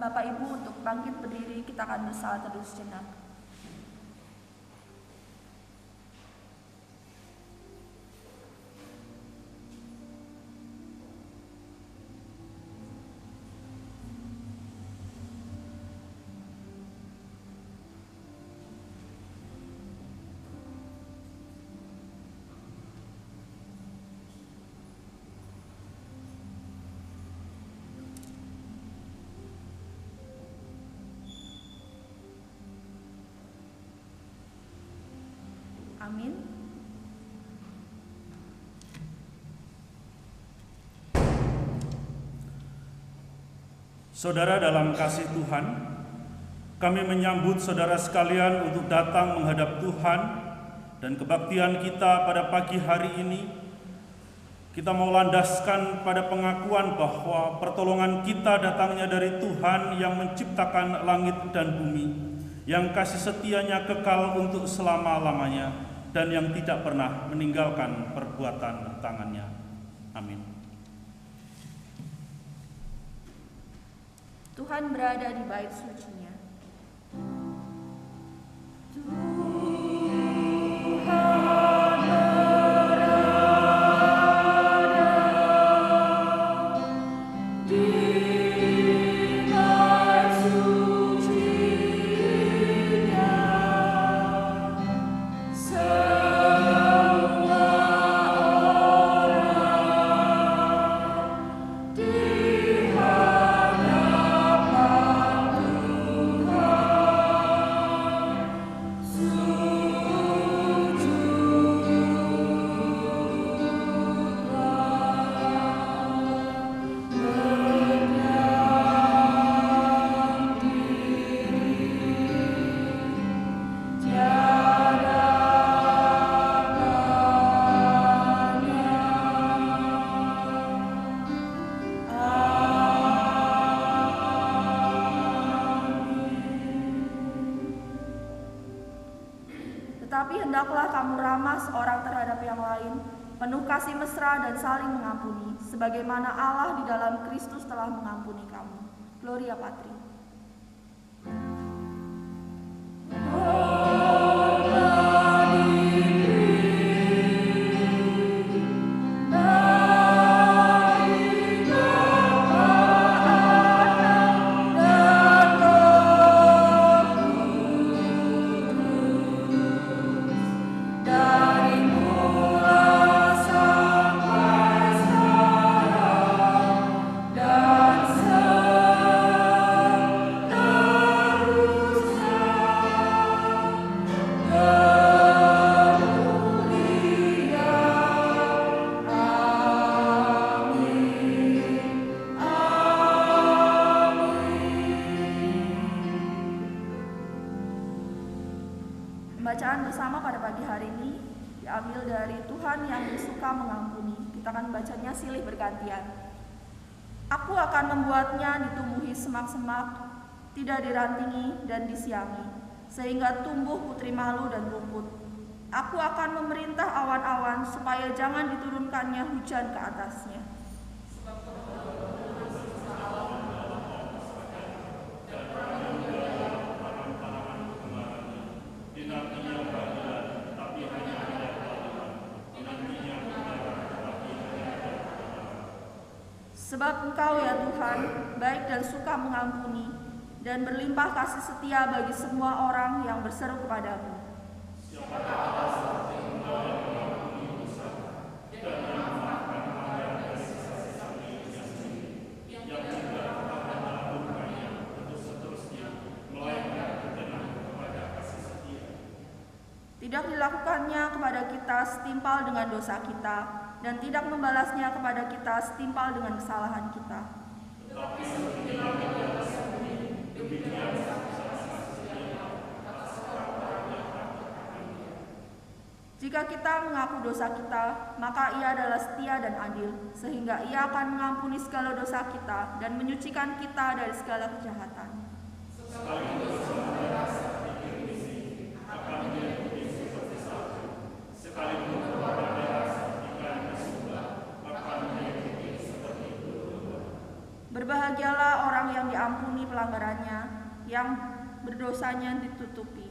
Bapak Ibu untuk bangkit berdiri, kita akan bersalat teduh sejenak. Amin. Saudara dalam kasih Tuhan, kami menyambut saudara sekalian untuk datang menghadap Tuhan, dan kebaktian kita pada pagi hari ini, kita mau landaskan pada pengakuan bahwa pertolongan kita datangnya dari Tuhan yang menciptakan langit dan bumi, yang kasih setianya kekal untuk selama-lamanya, dan yang tidak pernah meninggalkan perbuatan tangannya. Amin. Tuhan berada di bait suci-Nya. Tetapi hendaklah kamu ramah seorang terhadap yang lain, penuh kasih mesra dan saling mengampuni, sebagaimana Allah di dalam Kristus telah mengampuni kamu. Gloria Patri. Pembacaan bersama pada pagi hari ini diambil dari Tuhan yang suka mengampuni. Kita akan bacanya silih bergantian. Aku akan membuatnya ditumbuhi semak-semak, tidak dirantingi dan disiangi, sehingga tumbuh putri malu dan rumput. Aku akan memerintah awan-awan supaya jangan diturunkannya hujan ke atasnya. Sebab Engkau ya Tuhan, baik dan suka mengampuni, dan berlimpah kasih setia bagi semua orang yang berseru kepadamu. Tidak dilakukannya kepada kita setimpal dengan dosa kita, dan tidak membalasnya kepada kita setimpal dengan kesalahan kita. Jika kita mengaku dosa kita, maka Ia adalah setia dan adil, sehingga Ia akan mengampuni segala dosa kita dan menyucikan kita dari segala kejahatan. Berbahagia Berbahagialah orang yang diampuni pelanggarannya, yang berdosanya ditutupi.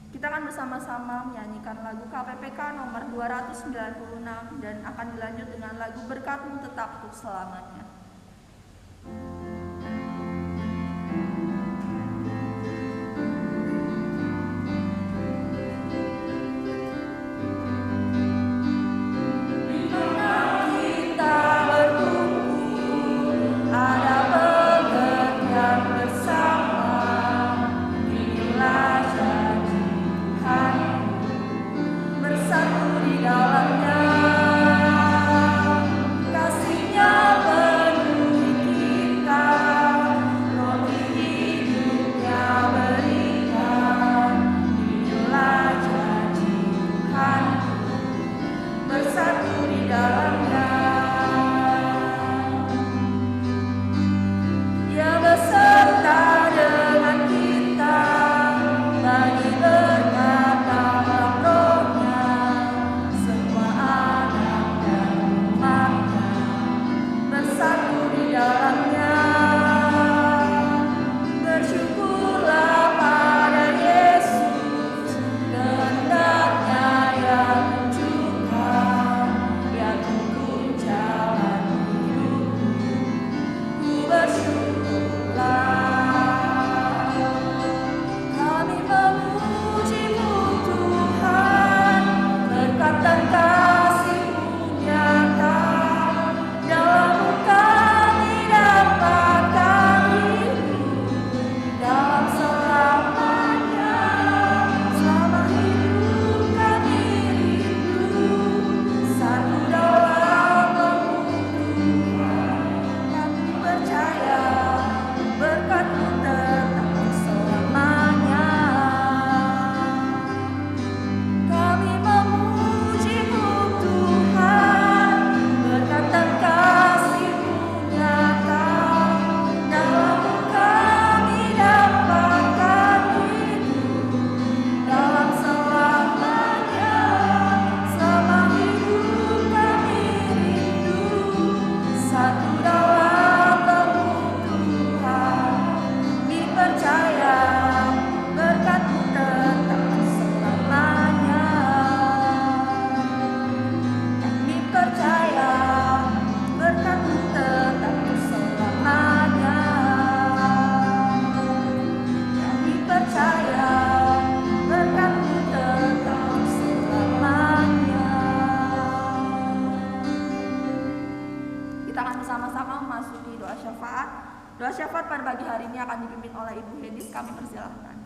Kita akan bersama-sama menyanyikan lagu KPPK nomor 296 dan akan dilanjut dengan lagu Berkat-Mu Tetap Untuk Selamanya. Doa syafaat pada pagi hari ini akan dipimpin oleh Ibu Hedis, kami persilahkan.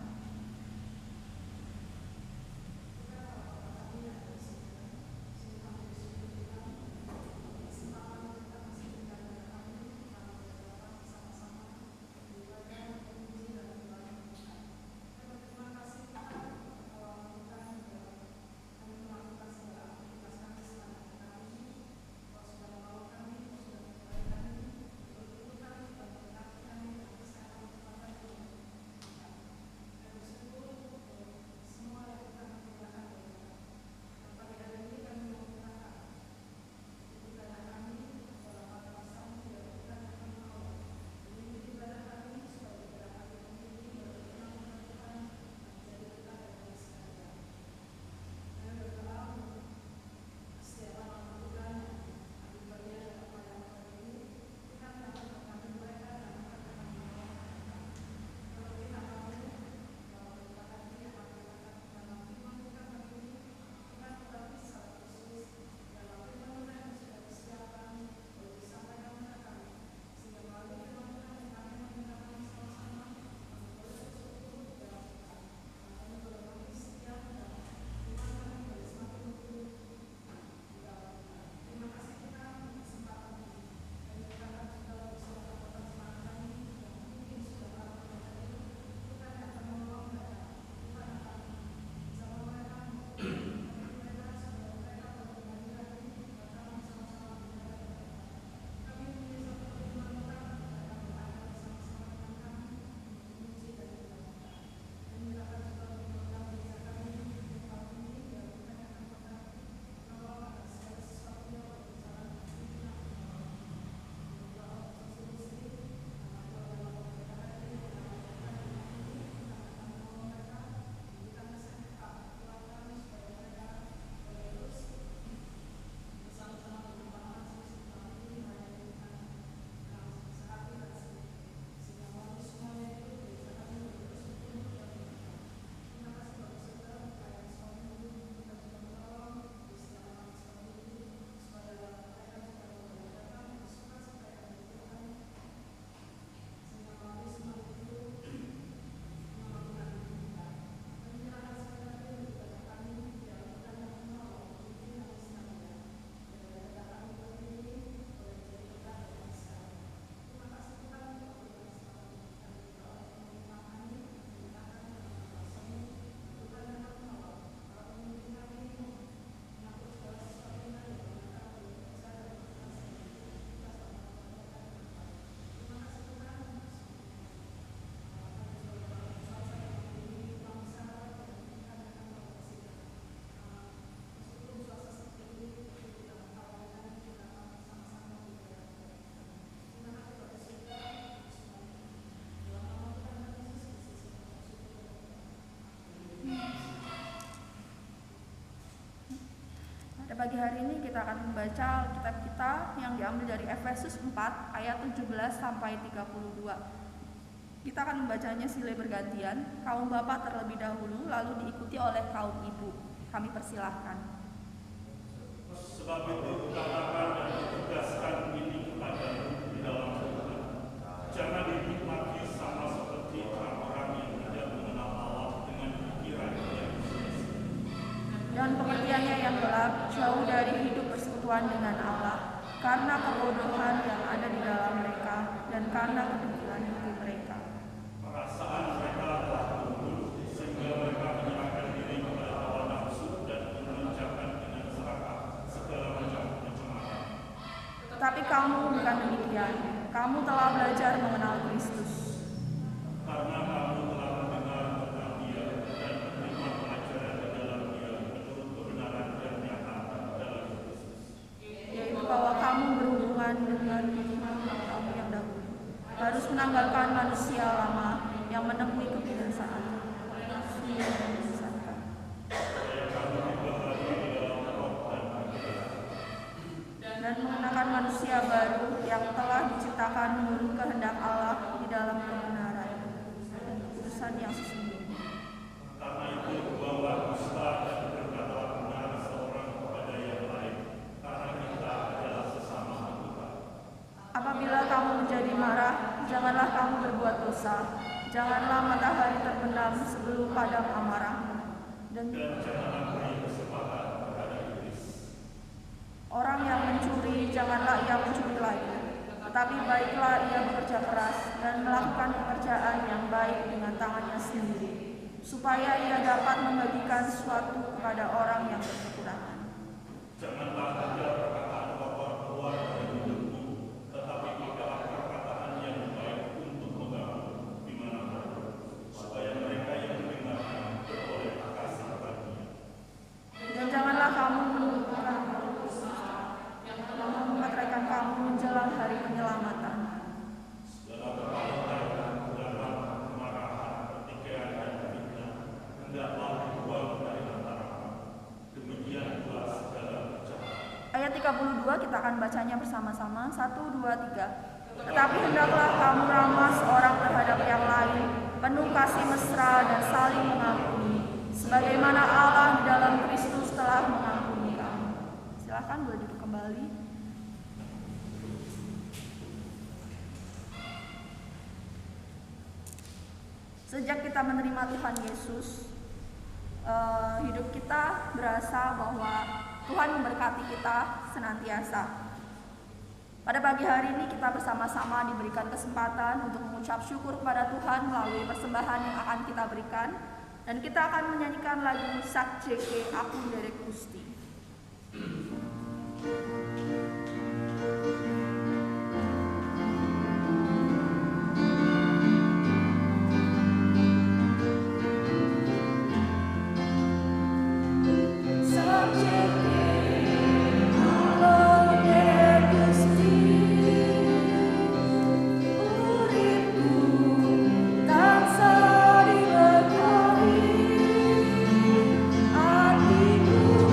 pagi hari ini kita akan membaca Alkitab kita yang diambil dari Efesus 4 ayat 17 sampai 32. Kita akan membacanya silih bergantian, kaum bapak terlebih dahulu, lalu diikuti oleh kaum ibu. Kami persilahkan. Sebab itu katakan dan ditugaskan ini kepadamu di dalam Tuhan. Jangan hidup lagi sama seperti orang-orang yang tidak mengenal Allah dengan pikiran yang dan pengertiannya yang gelap, jauh dari hidup persekutuan dengan Allah, karena kebodohan yang ada di dalam mereka dan karena kedengkiran hati mereka. Perasaan mereka telah tumbuh sehingga mereka menyerahkan diri kepada hawa nafsu dan mengerjakan dengan serakah segala macam pencemaran. Tetapi kamu bukan demikian, kamu telah belajar mengenal Kristus. Karena kamu telah mendengar tentang Dia dan menerima pelajaran di dalam Dia menurut kebenaran yang nyata dalam Kristus. Yaitu bahwa kamu berhubungan dengan kamu yang dahulu, harus menanggalkan manusia lama yang menemui kebinasaan. Dan mengenakan manusia baru yang telah diciptakan menurut kehendak Allah di dalam kebenaran dan kekudusan yang sesungguhnya. Karena itu buanglah dusta dan berkatalah benar seorang kepada yang lain, karena kita adalah sesama anggota. Apabila kamu menjadi marah, janganlah kamu berbuat dosa. Janganlah matahari terbenam sebelum padam amarahmu. Dan janganlah beri kesempatan kepada iblis. Orang yang mencuri, janganlah ia mencuri lagi. Tetapi baiklah ia bekerja keras dan melakukan pekerjaan yang baik dengan tangannya sendiri, supaya ia dapat membagikan sesuatu kepada orang yang berkekurangan. Janganlah ada perkataan kotor keluar dari mulutmu, tetapi pakailah perkataan yang baik untuk membangun di mana-mana, supaya mereka yang mendengarnya beroleh kasih karunia. Dan janganlah kamu mematahkan kamu menjelang hari penyelamatan. Segala kepanikan, kedalam, kemarahan, pertikaian dan fitnah hendaklah dibuang dari antara kamu. Demikian pula segala kejahatan. Ayat 32 kita akan bacanya bersama-sama. 1, 2, 3. Tetapi hendaklah kamu ramah seorang terhadap yang lain, penuh kasih mesra dan saling mengampuni, sebagaimana Allah di dalam Kristus telah mengampuni kamu. Silakan boleh duduk kembali. Sejak kita menerima Tuhan Yesus, hidup kita berasa bahwa Tuhan memberkati kita senantiasa. Pada pagi hari ini kita bersama-sama diberikan kesempatan untuk mengucap syukur kepada Tuhan melalui persembahan yang akan kita berikan, dan kita akan menyanyikan lagu Sak JK Aku Derek Gusti. Hatiku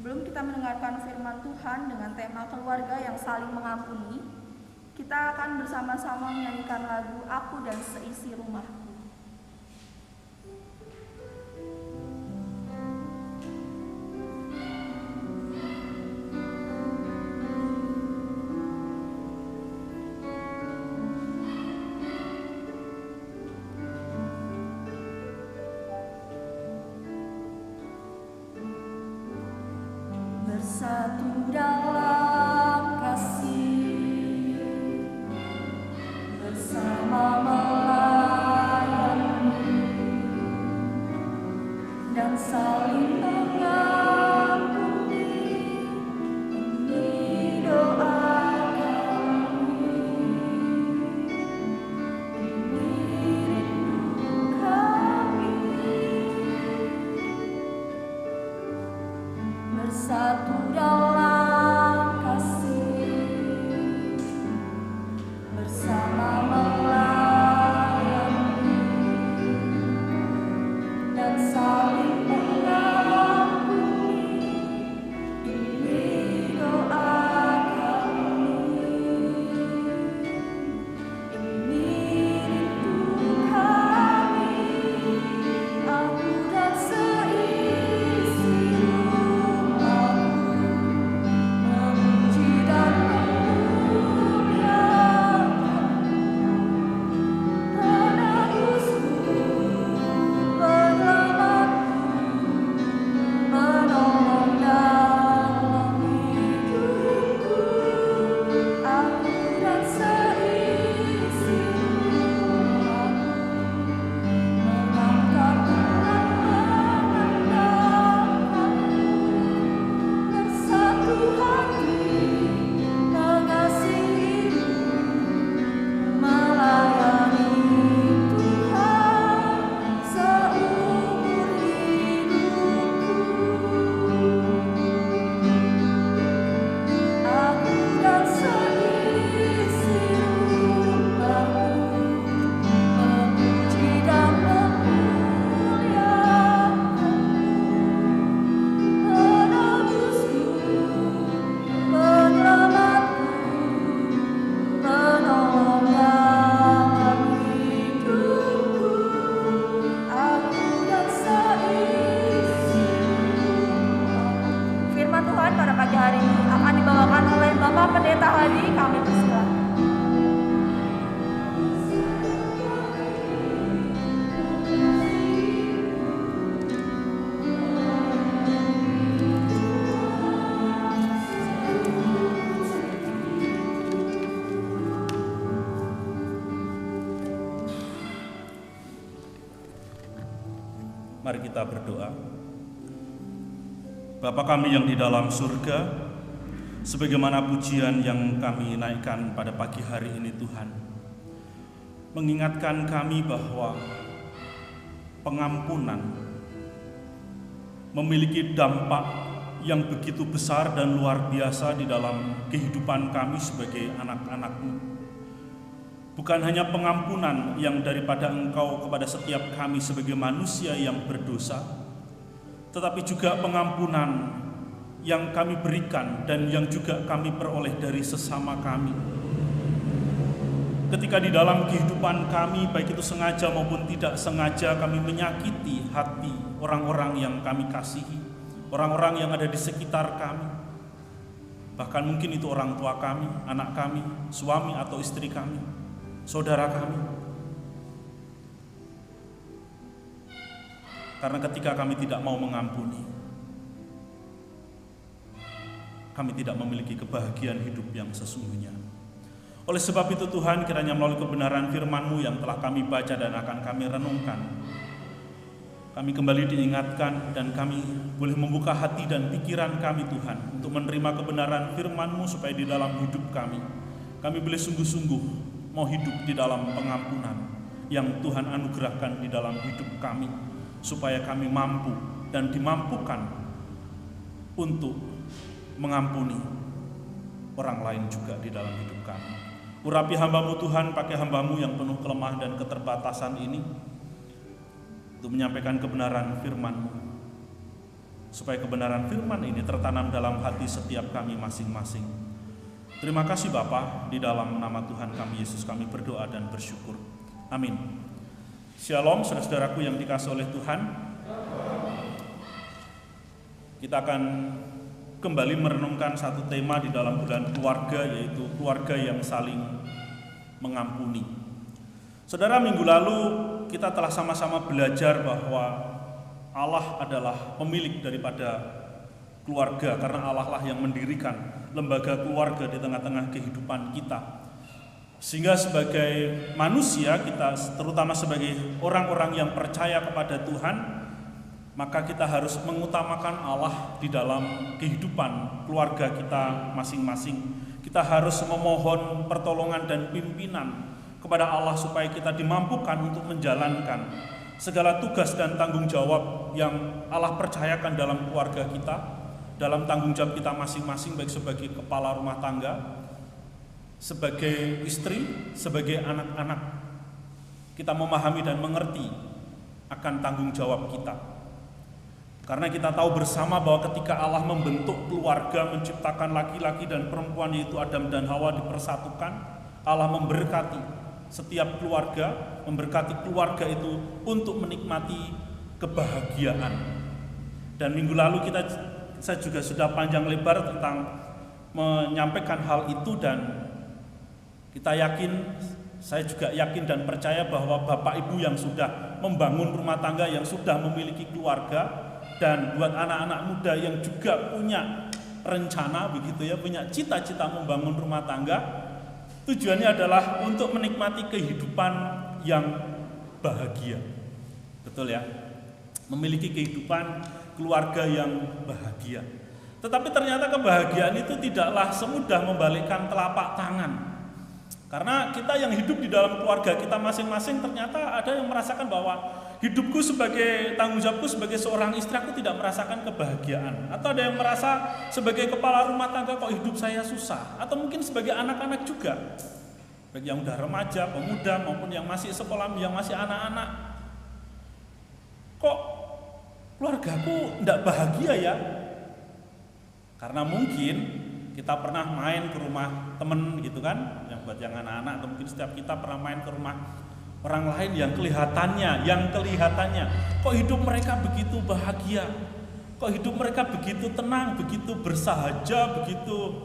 Sebelum kita mendengarkan firman Tuhan dengan tema keluarga yang saling mengampuni, kita akan bersama-sama menyanyikan lagu Aku dan Seisi Rumahku. Bersatu dalam kasih, bersama melayani, dan saling mengampuni. Ini doa kami, ini rindu kami. Bersatu dalam kasih, bersama melayani, dan saling mengampuni. Ini doa kami, ini rindu kami. Aku dan seisi memuji dan memuliakan penebusku, penyelamatku, menolong dalam hidupku. Aku dan seisi rumahku mengangkat dan mengandalkanmu. Bersatu hati mengasihimu, melayani Tuhan seumur hidupku. Aku dan seisi rumahku memuji dan memuliakanmu, penebusku, penyelamatku, penolong dalam hidupku. Aku dan seisi rumahku. Firman Tuhan pada pagi hari ini akan dibawakan oleh Bapak Pendeta Hadi. Kami persilakan. Mari kita berdoa. Bapa kami yang di dalam surga, sebagaimana pujian yang kami naikkan pada pagi hari ini Tuhan, mengingatkan kami bahwa pengampunan memiliki dampak yang begitu besar dan luar biasa di dalam kehidupan kami sebagai anak-anak-Mu. Bukan hanya pengampunan yang daripada Engkau kepada setiap kami sebagai manusia yang berdosa, tetapi juga pengampunan yang kami berikan dan yang juga kami peroleh dari sesama kami. Ketika di dalam kehidupan kami, baik itu sengaja maupun tidak sengaja, kami menyakiti hati orang-orang yang kami kasihi, orang-orang yang ada di sekitar kami, bahkan mungkin itu orang tua kami, anak kami, suami atau istri kami, saudara kami. Karena ketika kami tidak mau mengampuni, kami tidak memiliki kebahagiaan hidup yang sesungguhnya. Oleh sebab itu Tuhan, kiranya melalui kebenaran firman-Mu yang telah kami baca dan akan kami renungkan, kami kembali diingatkan dan kami boleh membuka hati dan pikiran kami Tuhan untuk menerima kebenaran firman-Mu supaya di dalam hidup kami boleh sungguh-sungguh mau hidup di dalam pengampunan yang Tuhan anugerahkan di dalam hidup kami, supaya kami mampu dan dimampukan untuk mengampuni orang lain juga di dalam hidup kami. Urapi hamba-Mu Tuhan, pakai hamba-Mu yang penuh kelemahan dan keterbatasan ini untuk menyampaikan kebenaran firman-Mu. supaya kebenaran firman ini tertanam dalam hati setiap kami masing-masing. Terima kasih Bapa, di dalam nama Tuhan kami Yesus kami berdoa dan bersyukur. Amin. Shalom saudara-saudaraku yang dikasihi oleh Tuhan. Kita akan kembali merenungkan satu tema di dalam bulan keluarga, yaitu keluarga yang saling mengampuni. Saudara, minggu lalu kita telah sama-sama belajar bahwa Allah adalah pemilik daripada keluarga, karena Allah lah yang mendirikan lembaga keluarga di tengah-tengah kehidupan kita. Sehingga sebagai manusia kita, terutama sebagai orang-orang yang percaya kepada Tuhan, maka kita harus mengutamakan Allah di dalam kehidupan keluarga kita masing-masing. Kita harus memohon pertolongan dan pimpinan kepada Allah supaya kita dimampukan untuk menjalankan segala tugas dan tanggung jawab yang Allah percayakan dalam keluarga kita, dalam tanggung jawab kita masing-masing, baik sebagai kepala rumah tangga, sebagai istri, sebagai anak-anak. Kita memahami dan mengerti akan tanggung jawab kita. Karena kita tahu bersama bahwa ketika Allah membentuk keluarga, menciptakan laki-laki dan perempuan, yaitu Adam dan Hawa, dipersatukan, Allah memberkati setiap keluarga, memberkati keluarga itu untuk menikmati kebahagiaan. Dan minggu lalu saya juga sudah panjang lebar tentang menyampaikan hal itu, dan kita yakin, saya juga yakin dan percaya bahwa Bapak Ibu yang sudah membangun rumah tangga, yang sudah memiliki keluarga, dan buat anak-anak muda yang juga punya rencana begitu ya, punya cita-cita membangun rumah tangga, tujuannya adalah untuk menikmati kehidupan yang bahagia. Betul ya? Memiliki kehidupan keluarga yang bahagia. Tetapi ternyata kebahagiaan itu tidaklah semudah membalikkan telapak tangan. Karena kita yang hidup di dalam keluarga kita masing-masing, ternyata ada yang merasakan bahwa hidupku sebagai tanggung jawabku sebagai seorang istri, aku tidak merasakan kebahagiaan. Atau ada yang merasa sebagai kepala rumah tangga, kok hidup saya susah. Atau mungkin sebagai anak-anak juga, baik yang udah remaja, pemuda, maupun yang masih sekolah, yang masih anak-anak. Kok keluargaku tidak bahagia ya? Karena mungkin kita pernah main ke rumah temen gitu kan, yang buat yang anak-anak, atau mungkin setiap kita pernah main ke rumah orang lain yang kelihatannya kok hidup mereka begitu bahagia, kok hidup mereka begitu tenang, begitu bersahaja, begitu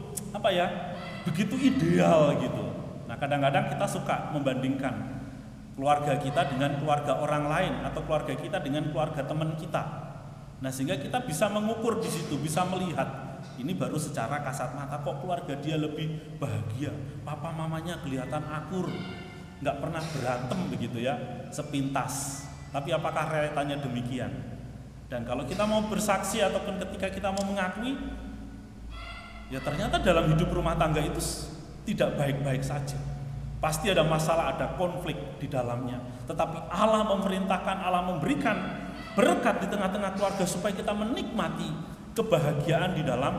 begitu ideal gitu. Nah, kadang-kadang kita suka membandingkan keluarga kita dengan keluarga orang lain, atau keluarga kita dengan keluarga teman kita. Nah, sehingga kita bisa mengukur di situ, bisa melihat ini baru secara kasat mata, kok keluarga dia lebih bahagia, papa mamanya kelihatan akur, nggak pernah berantem begitu ya, sepintas. Tapi apakah realitanya demikian? Dan kalau kita mau bersaksi ataupun ketika kita mau mengakui, ya ternyata dalam hidup rumah tangga itu tidak baik-baik saja. Pasti ada masalah, ada konflik di dalamnya. Tetapi Allah memerintahkan, Allah memberikan berkat di tengah-tengah keluarga supaya kita menikmati kebahagiaan di dalam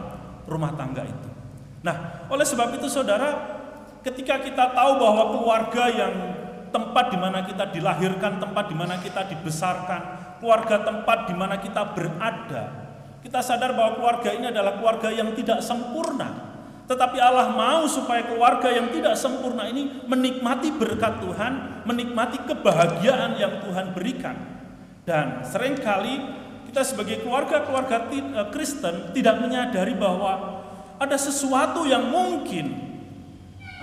rumah tangga itu. Nah, oleh sebab itu saudara, ketika kita tahu bahwa keluarga yang tempat di mana kita dilahirkan, tempat di mana kita dibesarkan, keluarga tempat di mana kita berada, kita sadar bahwa keluarga ini adalah keluarga yang tidak sempurna. Tetapi Allah mau supaya keluarga yang tidak sempurna ini menikmati berkat Tuhan, menikmati kebahagiaan yang Tuhan berikan. Dan seringkali kita sebagai keluarga Kristen tidak menyadari bahwa ada sesuatu yang mungkin,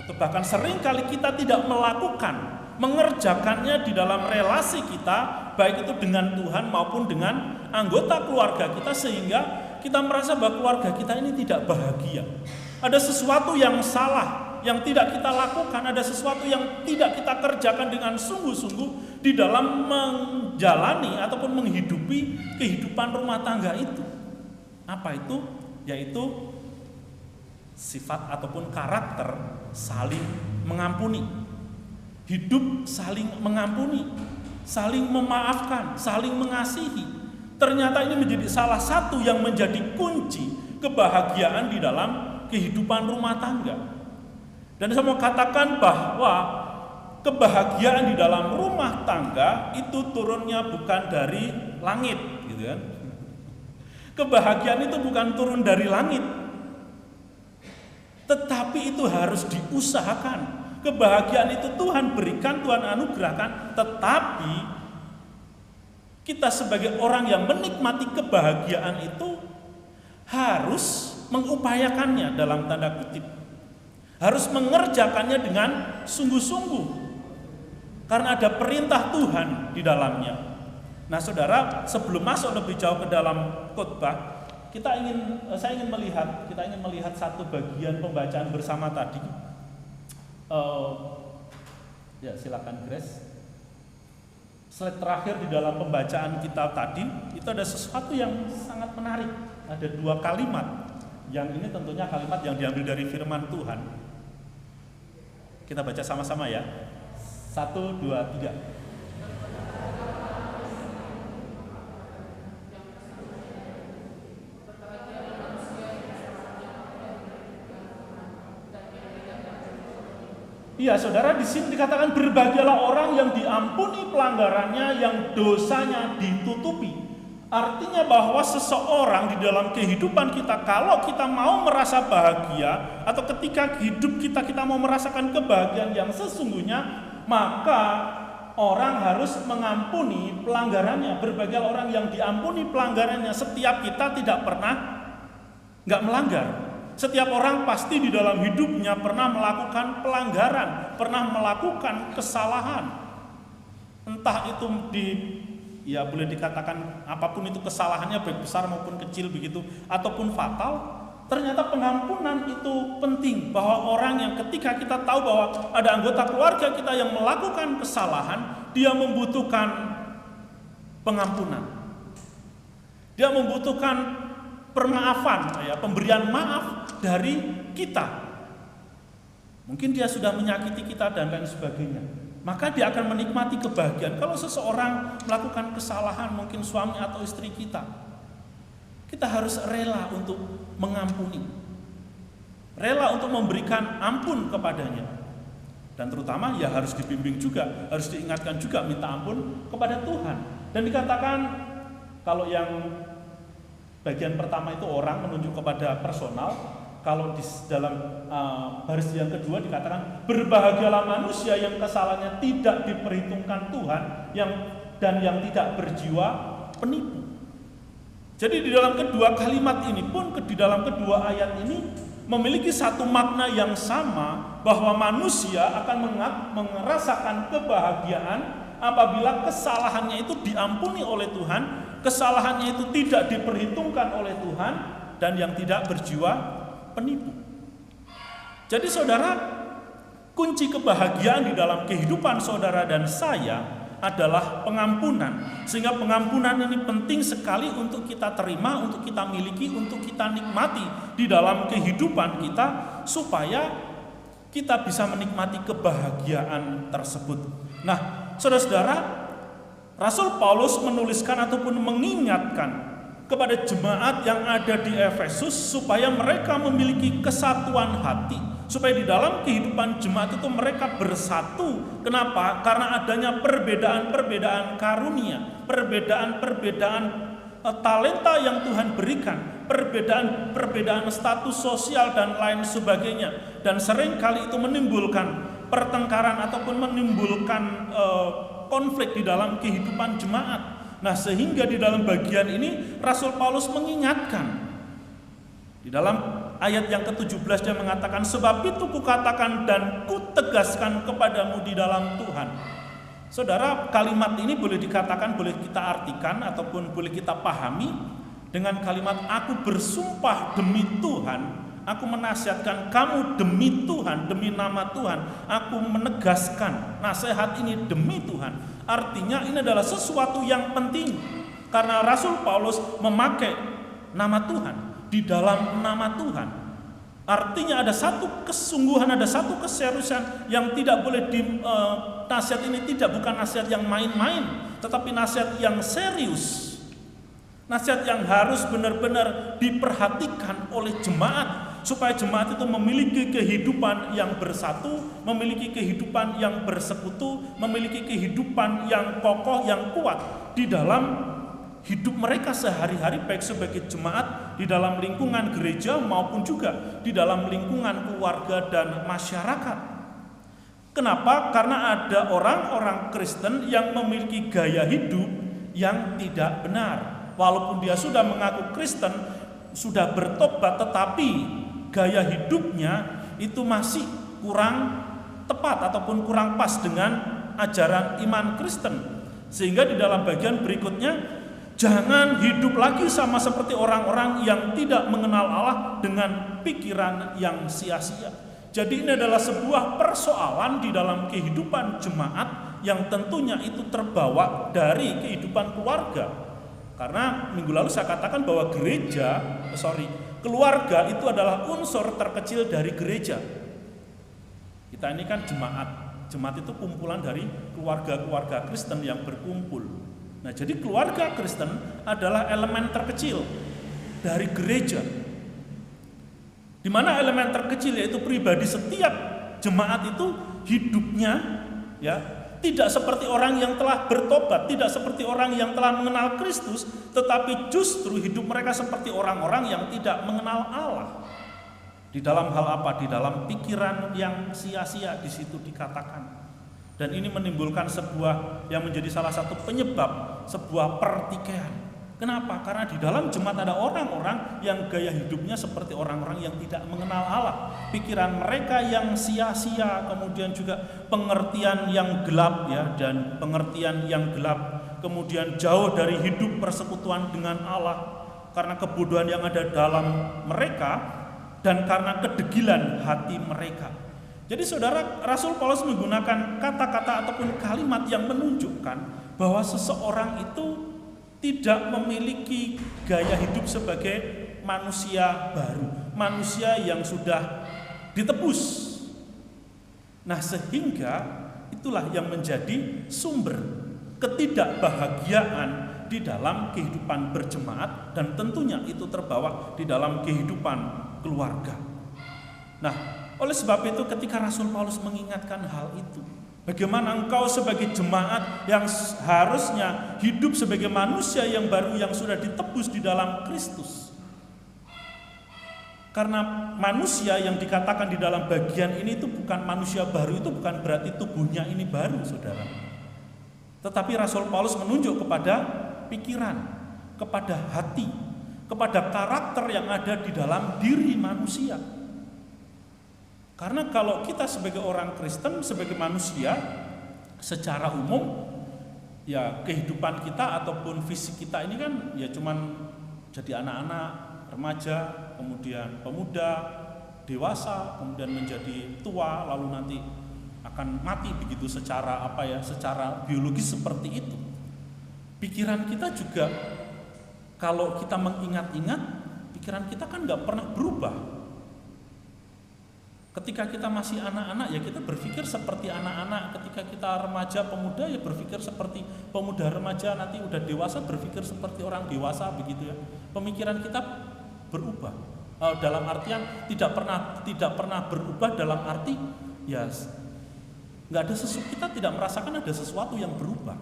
atau bahkan seringkali kita tidak melakukan, mengerjakannya di dalam relasi kita, baik itu dengan Tuhan maupun dengan anggota keluarga kita, sehingga kita merasa bahwa keluarga kita ini tidak bahagia. Ada sesuatu yang salah, yang tidak kita lakukan, ada sesuatu yang tidak kita kerjakan dengan sungguh-sungguh di dalam menjalani ataupun menghidupi kehidupan rumah tangga itu. Apa itu? Yaitu sifat ataupun karakter saling mengampuni. Hidup saling mengampuni, saling memaafkan, saling mengasihi. Ternyata ini menjadi salah satu yang menjadi kunci kebahagiaan di dalam kehidupan rumah tangga. Dan saya mau katakan bahwa kebahagiaan di dalam rumah tangga itu turunnya bukan dari langit, gitu kan? Kebahagiaan itu bukan turun dari langit, tetapi itu harus diusahakan. Kebahagiaan itu Tuhan berikan, Tuhan anugerahkan, tetapi kita sebagai orang yang menikmati kebahagiaan itu harus mengupayakannya dalam tanda kutip. Harus mengerjakannya dengan sungguh-sungguh. Karena ada perintah Tuhan di dalamnya. Nah, saudara, sebelum masuk lebih jauh ke dalam khotbah, kita ingin melihat satu bagian pembacaan bersama tadi. Ya, silakan Grace. Slide terakhir di dalam pembacaan kita tadi, itu ada sesuatu yang sangat menarik. Ada 2 kalimat. Yang ini tentunya kalimat yang diambil dari firman Tuhan. Kita baca sama-sama ya. 1, 2, 3. Iya, saudara, di sini dikatakan berbahagialah orang yang diampuni pelanggarannya, yang dosanya ditutupi. Artinya bahwa seseorang di dalam kehidupan kita, kalau kita mau merasa bahagia atau ketika hidup kita mau merasakan kebahagiaan yang sesungguhnya, maka orang harus mengampuni pelanggarannya. Berbahagialah orang yang diampuni pelanggarannya. Setiap kita tidak pernah nggak melanggar. Setiap orang pasti di dalam hidupnya pernah melakukan pelanggaran, pernah melakukan kesalahan. Entah itu boleh dikatakan apapun itu kesalahannya, baik besar maupun kecil begitu, ataupun fatal. Ternyata pengampunan itu penting, bahwa orang yang ketika kita tahu bahwa ada anggota keluarga kita yang melakukan kesalahan, dia membutuhkan pengampunan. Dia membutuhkan permaafan, pemberian maaf dari kita. Mungkin dia sudah menyakiti kita dan lain sebagainya. Maka dia akan menikmati kebahagiaan. Kalau seseorang melakukan kesalahan, mungkin suami atau istri kita harus rela untuk mengampuni, rela untuk memberikan ampun kepadanya. Dan terutama ya harus dibimbing juga, harus diingatkan juga minta ampun kepada Tuhan. Dan dikatakan kalau yang bagian pertama itu orang menunjuk kepada personal, kalau di dalam baris yang kedua dikatakan berbahagialah manusia yang kesalahannya tidak diperhitungkan Tuhan, dan yang tidak berjiwa penipu. Jadi di dalam kedua kalimat ini pun, di dalam kedua ayat ini memiliki satu makna yang sama, bahwa manusia akan merasakan kebahagiaan apabila kesalahannya itu diampuni oleh Tuhan, kesalahannya itu tidak diperhitungkan oleh Tuhan, dan yang tidak berjiwa penipu. Jadi saudara, kunci kebahagiaan di dalam kehidupan saudara dan saya adalah pengampunan. Sehingga pengampunan ini penting sekali untuk kita terima, untuk kita miliki, untuk kita nikmati di dalam kehidupan kita, supaya kita bisa menikmati kebahagiaan tersebut. Nah, saudara-saudara, Rasul Paulus menuliskan ataupun mengingatkan kepada jemaat yang ada di Efesus supaya mereka memiliki kesatuan hati, supaya di dalam kehidupan jemaat itu mereka bersatu. Kenapa? Karena adanya perbedaan-perbedaan karunia, perbedaan-perbedaan talenta yang Tuhan berikan, perbedaan-perbedaan status sosial dan lain sebagainya. Dan seringkali itu menimbulkan pertengkaran ataupun menimbulkan konflik di dalam kehidupan jemaat. Nah, sehingga di dalam bagian ini Rasul Paulus mengingatkan. Di dalam ayat yang ke-17 dia mengatakan, sebab itu kukatakan dan kutegaskan kepadamu di dalam Tuhan. Saudara, kalimat ini boleh dikatakan, boleh kita artikan ataupun boleh kita pahami dengan kalimat aku bersumpah demi Tuhan. Aku menasihatkan kamu demi Tuhan, demi nama Tuhan. Aku menegaskan nasihat ini demi Tuhan. Artinya ini adalah sesuatu yang penting. Karena Rasul Paulus memakai nama Tuhan, di dalam nama Tuhan. Artinya ada satu kesungguhan, ada satu keseriusan yang tidak boleh nasihat ini bukan nasihat yang main-main, tetapi nasihat yang serius. Nasihat yang harus benar-benar diperhatikan oleh jemaat, supaya jemaat itu memiliki kehidupan yang bersatu, memiliki kehidupan yang bersekutu, memiliki kehidupan yang kokoh, yang kuat di dalam hidup mereka sehari-hari baik sebagai jemaat di dalam lingkungan gereja maupun juga di dalam lingkungan keluarga dan masyarakat. Kenapa? Karena ada orang-orang Kristen yang memiliki gaya hidup yang tidak benar. Walaupun dia sudah mengaku Kristen, sudah bertobat, tetapi gaya hidupnya itu masih kurang tepat ataupun kurang pas dengan ajaran iman Kristen. Sehingga di dalam bagian berikutnya, jangan hidup lagi sama seperti orang-orang yang tidak mengenal Allah dengan pikiran yang sia-sia. Jadi ini adalah sebuah persoalan di dalam kehidupan jemaat yang tentunya itu terbawa dari kehidupan keluarga. Karena minggu lalu saya katakan bahwa keluarga itu adalah unsur terkecil dari gereja. Kita ini kan jemaat. Jemaat itu kumpulan dari keluarga-keluarga Kristen yang berkumpul. Nah, jadi keluarga Kristen adalah elemen terkecil dari gereja. Di mana elemen terkecil yaitu pribadi setiap jemaat itu hidupnya ya tidak seperti orang yang telah bertobat, tidak seperti orang yang telah mengenal Kristus, tetapi justru hidup mereka seperti orang-orang yang tidak mengenal Allah. Di dalam hal apa? Di dalam pikiran yang sia-sia di situ dikatakan. Dan ini menimbulkan sebuah yang menjadi salah satu penyebab sebuah pertikaian. Kenapa? Karena di dalam jemaat ada orang-orang yang gaya hidupnya seperti orang-orang yang tidak mengenal Allah. Pikiran mereka yang sia-sia, kemudian juga pengertian yang gelap ya, dan pengertian yang gelap, kemudian jauh dari hidup persekutuan dengan Allah karena kebodohan yang ada dalam mereka dan karena kedegilan hati mereka. Jadi saudara, Rasul Paulus menggunakan kata-kata ataupun kalimat yang menunjukkan bahwa seseorang itu tidak memiliki gaya hidup sebagai manusia baru, manusia yang sudah ditebus. Nah, sehingga itulah yang menjadi sumber ketidakbahagiaan di dalam kehidupan berjemaat dan tentunya itu terbawa di dalam kehidupan keluarga. Nah, oleh sebab itu ketika Rasul Paulus mengingatkan hal itu, bagaimana engkau sebagai jemaat yang harusnya hidup sebagai manusia yang baru yang sudah ditebus di dalam Kristus. Karena manusia yang dikatakan di dalam bagian ini itu bukan manusia baru, itu bukan berarti tubuhnya ini baru, saudara. Tetapi Rasul Paulus menunjuk kepada pikiran, kepada hati, kepada karakter yang ada di dalam diri manusia. Karena kalau kita sebagai orang Kristen, sebagai manusia, secara umum, ya kehidupan kita ataupun fisik kita ini kan ya cuman jadi anak-anak, remaja, kemudian pemuda, dewasa, kemudian menjadi tua, lalu nanti akan mati begitu secara secara biologis seperti itu. Pikiran kita juga kalau kita mengingat-ingat, pikiran kita kan nggak pernah berubah. Ketika kita masih anak-anak ya kita berpikir seperti anak-anak, ketika kita remaja pemuda ya berpikir seperti pemuda remaja, nanti udah dewasa berpikir seperti orang dewasa begitu ya. Pemikiran kita berubah. Dalam artian tidak pernah berubah dalam arti ya nggak ada sesuatu, kita tidak merasakan ada sesuatu yang berubah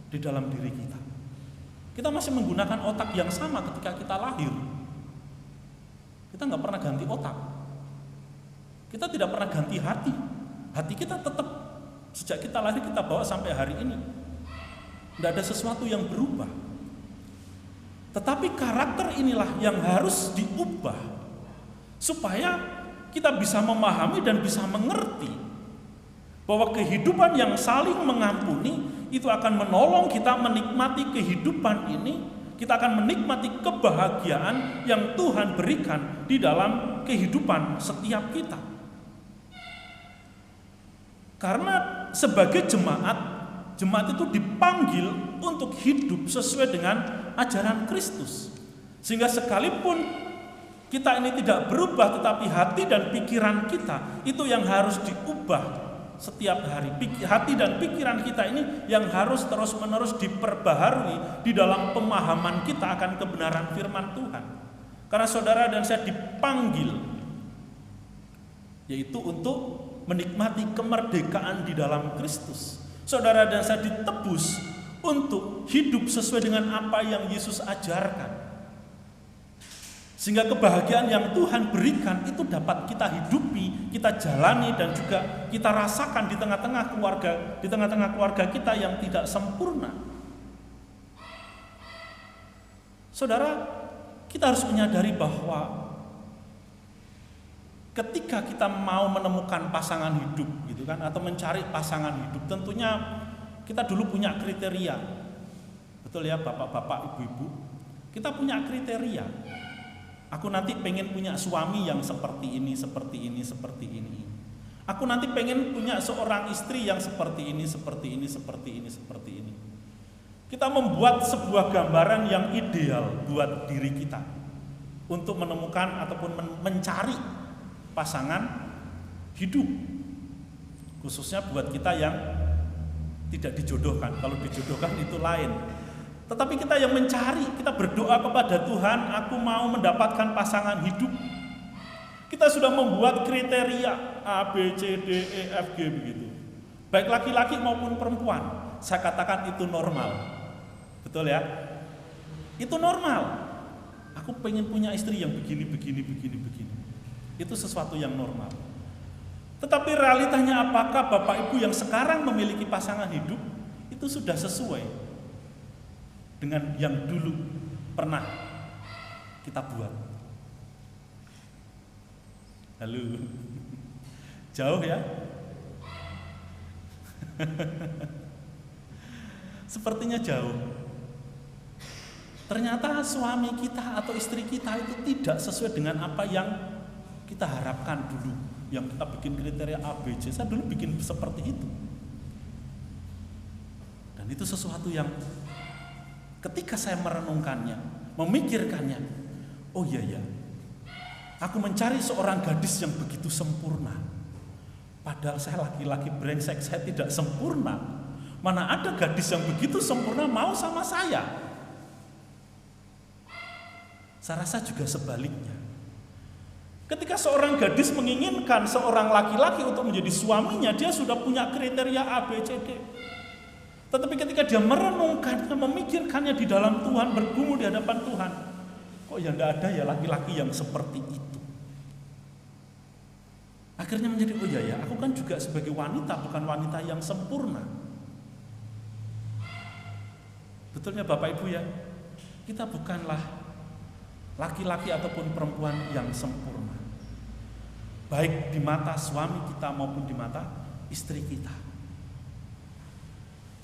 di dalam diri kita. Kita masih menggunakan otak yang sama ketika kita lahir. Kita nggak pernah ganti otak. Kita tidak pernah ganti hati. Hati kita tetap sejak kita lahir kita bawa sampai hari ini. Tidak ada sesuatu yang berubah. Tetapi karakter inilah yang harus diubah supaya kita bisa memahami dan bisa mengerti bahwa kehidupan yang saling mengampuni itu akan menolong kita menikmati kehidupan ini. Kita akan menikmati kebahagiaan yang Tuhan berikan di dalam kehidupan setiap kita. Karena sebagai jemaat itu dipanggil untuk hidup sesuai dengan ajaran Kristus. Sehingga sekalipun kita ini tidak berubah, tetapi hati dan pikiran kita itu yang harus diubah setiap hari. Hati dan pikiran kita ini yang harus terus-menerus diperbaharui di dalam pemahaman kita akan kebenaran firman Tuhan. Karena saudara dan saya dipanggil yaitu untuk menikmati kemerdekaan di dalam Kristus. Saudara dan saya ditebus untuk hidup sesuai dengan apa yang Yesus ajarkan. Sehingga kebahagiaan yang Tuhan berikan itu dapat kita hidupi, kita jalani, dan juga kita rasakan di tengah-tengah keluarga kita yang tidak sempurna. Saudara, kita harus menyadari bahwa ketika kita mau menemukan pasangan hidup gitu kan, atau mencari pasangan hidup, tentunya kita dulu punya kriteria. Betul ya bapak-bapak, ibu-ibu? Kita punya kriteria. Aku nanti pengen punya suami yang seperti ini, seperti ini, seperti ini. Aku nanti pengen punya seorang istri yang seperti ini, seperti ini, seperti ini, seperti ini. Kita membuat sebuah gambaran yang ideal buat diri kita untuk menemukan ataupun mencari pasangan hidup. Khususnya buat kita yang tidak dijodohkan. Kalau dijodohkan itu lain. Tetapi kita yang mencari, kita berdoa kepada Tuhan, aku mau mendapatkan pasangan hidup. Kita sudah membuat kriteria A, B, C, D, E, F, G begitu. Baik laki-laki maupun perempuan. Saya katakan itu normal. Betul ya? Itu normal. Aku pengen punya istri yang begini. Itu sesuatu yang normal. Tetapi realitanya apakah Bapak Ibu yang sekarang memiliki pasangan hidup itu sudah sesuai dengan yang dulu pernah kita buat? Halo, jauh ya? Sepertinya jauh. Ternyata suami kita atau istri kita itu tidak sesuai dengan apa yang kita harapkan dulu. Yang kita bikin kriteria A, B, C, saya dulu bikin seperti itu. Dan itu sesuatu yang ketika saya merenungkannya, memikirkannya, oh iya, aku mencari seorang gadis yang begitu sempurna. Padahal saya laki-laki brengsek, saya tidak sempurna. Mana ada gadis yang begitu sempurna mau sama saya? Saya rasa juga sebaliknya. Ketika seorang gadis menginginkan seorang laki-laki untuk menjadi suaminya, dia sudah punya kriteria A, B, C, D. Tetapi ketika dia merenungkannya, memikirkannya di dalam Tuhan, bergumul di hadapan Tuhan, kok ya tidak ada ya laki-laki yang seperti itu. Akhirnya menjadi, oh ya, aku kan juga sebagai wanita, bukan wanita yang sempurna. Betulnya Bapak Ibu ya, kita bukanlah laki-laki ataupun perempuan yang sempurna. Baik di mata suami kita maupun di mata istri kita.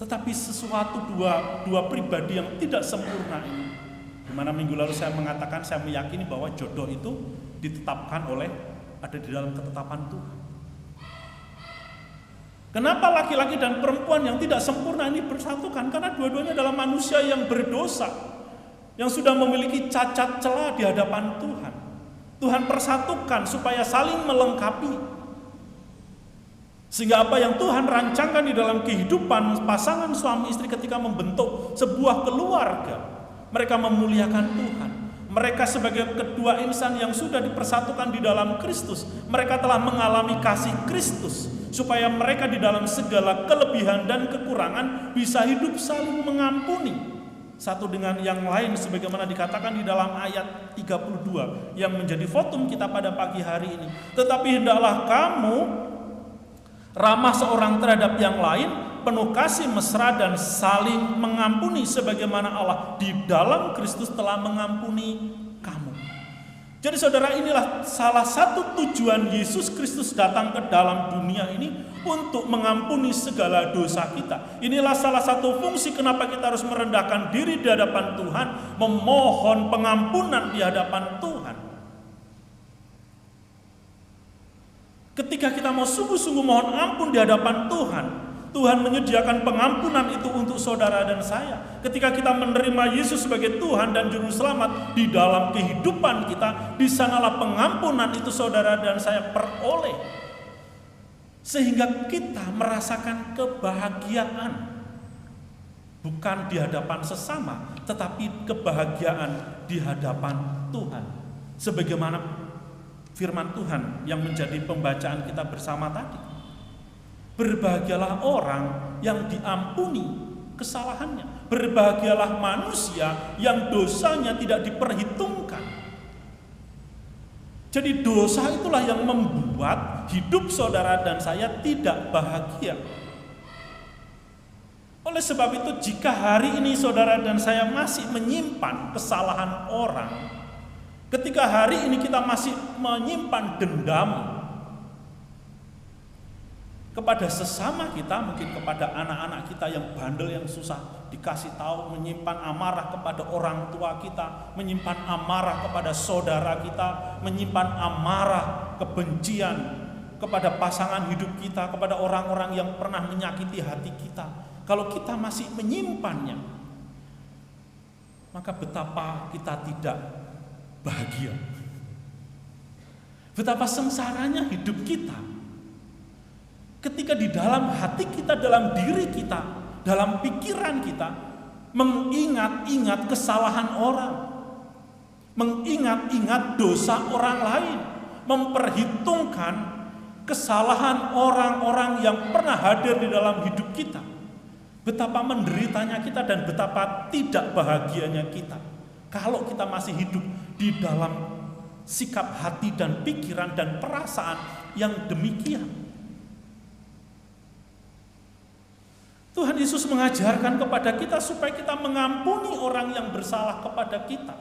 Tetapi sesuatu dua pribadi yang tidak sempurna ini, di mana minggu lalu saya mengatakan, saya meyakini bahwa jodoh itu ditetapkan ada di dalam ketetapan Tuhan. Kenapa laki-laki dan perempuan yang tidak sempurna ini bersatukan? Karena dua-duanya adalah manusia yang berdosa, yang sudah memiliki cacat celah di hadapan Tuhan. Tuhan persatukan supaya saling melengkapi. Sehingga apa yang Tuhan rancangkan di dalam kehidupan pasangan suami istri ketika membentuk sebuah keluarga, mereka memuliakan Tuhan. Mereka sebagai kedua insan yang sudah dipersatukan di dalam Kristus, mereka telah mengalami kasih Kristus, supaya mereka di dalam segala kelebihan dan kekurangan bisa hidup saling mengampuni satu dengan yang lain, sebagaimana dikatakan di dalam ayat 32 yang menjadi votum kita pada pagi hari ini. Tetapi hendaklah kamu ramah seorang terhadap yang lain, penuh kasih mesra dan saling mengampuni sebagaimana Allah di dalam Kristus telah mengampuni kamu. Jadi saudara, inilah salah satu tujuan Yesus Kristus datang ke dalam dunia ini, untuk mengampuni segala dosa kita. Inilah salah satu fungsi kenapa kita harus merendahkan diri di hadapan Tuhan, memohon pengampunan di hadapan Tuhan. Ketika kita mau sungguh-sungguh mohon ampun di hadapan Tuhan, Tuhan menyediakan pengampunan itu untuk saudara dan saya. Ketika kita menerima Yesus sebagai Tuhan dan Juru Selamat di dalam kehidupan kita, di sanalah pengampunan itu saudara dan saya peroleh. Sehingga kita merasakan kebahagiaan. Bukan di hadapan sesama, tetapi kebahagiaan di hadapan Tuhan. Sebagaimana firman Tuhan yang menjadi pembacaan kita bersama tadi. Berbahagialah orang yang diampuni kesalahannya. Berbahagialah manusia yang dosanya tidak diperhitungkan. Jadi dosa itulah yang membuat hidup saudara dan saya tidak bahagia. Oleh sebab itu, jika hari ini saudara dan saya masih menyimpan kesalahan orang, ketika hari ini kita masih menyimpan dendam kepada sesama kita, mungkin kepada anak-anak kita yang bandel, yang susah dikasih tahu, menyimpan amarah kepada orang tua kita, menyimpan amarah kepada saudara kita, menyimpan amarah, kebencian kepada pasangan hidup kita, kepada orang-orang yang pernah menyakiti hati kita. Kalau kita masih menyimpannya, maka betapa kita tidak bahagia. Betapa sengsaranya hidup kita ketika di dalam hati kita, dalam diri kita, dalam pikiran kita mengingat-ingat kesalahan orang, mengingat-ingat dosa orang lain, memperhitungkan kesalahan orang-orang yang pernah hadir di dalam hidup kita. Betapa menderitanya kita dan betapa tidak bahagianya kita kalau kita masih hidup di dalam sikap hati dan pikiran dan perasaan yang demikian. Tuhan Yesus mengajarkan kepada kita supaya kita mengampuni orang yang bersalah kepada kita.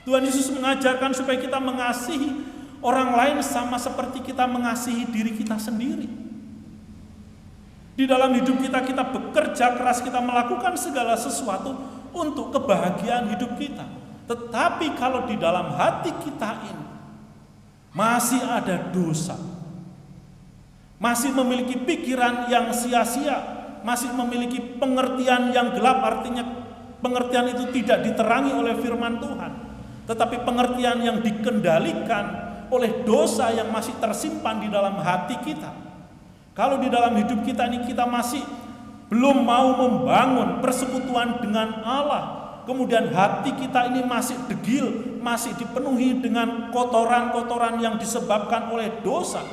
Tuhan Yesus mengajarkan supaya kita mengasihi orang lain sama seperti kita mengasihi diri kita sendiri. Di dalam hidup kita, kita bekerja keras, kita melakukan segala sesuatu untuk kebahagiaan hidup kita. Tetapi kalau di dalam hati kita ini masih ada dosa, masih memiliki pikiran yang sia-sia, masih memiliki pengertian yang gelap, artinya pengertian itu tidak diterangi oleh firman Tuhan, tetapi pengertian yang dikendalikan oleh dosa yang masih tersimpan di dalam hati kita. Kalau di dalam hidup kita ini kita masih belum mau membangun persekutuan dengan Allah, kemudian hati kita ini masih degil, masih dipenuhi dengan kotoran-kotoran yang disebabkan oleh dosa,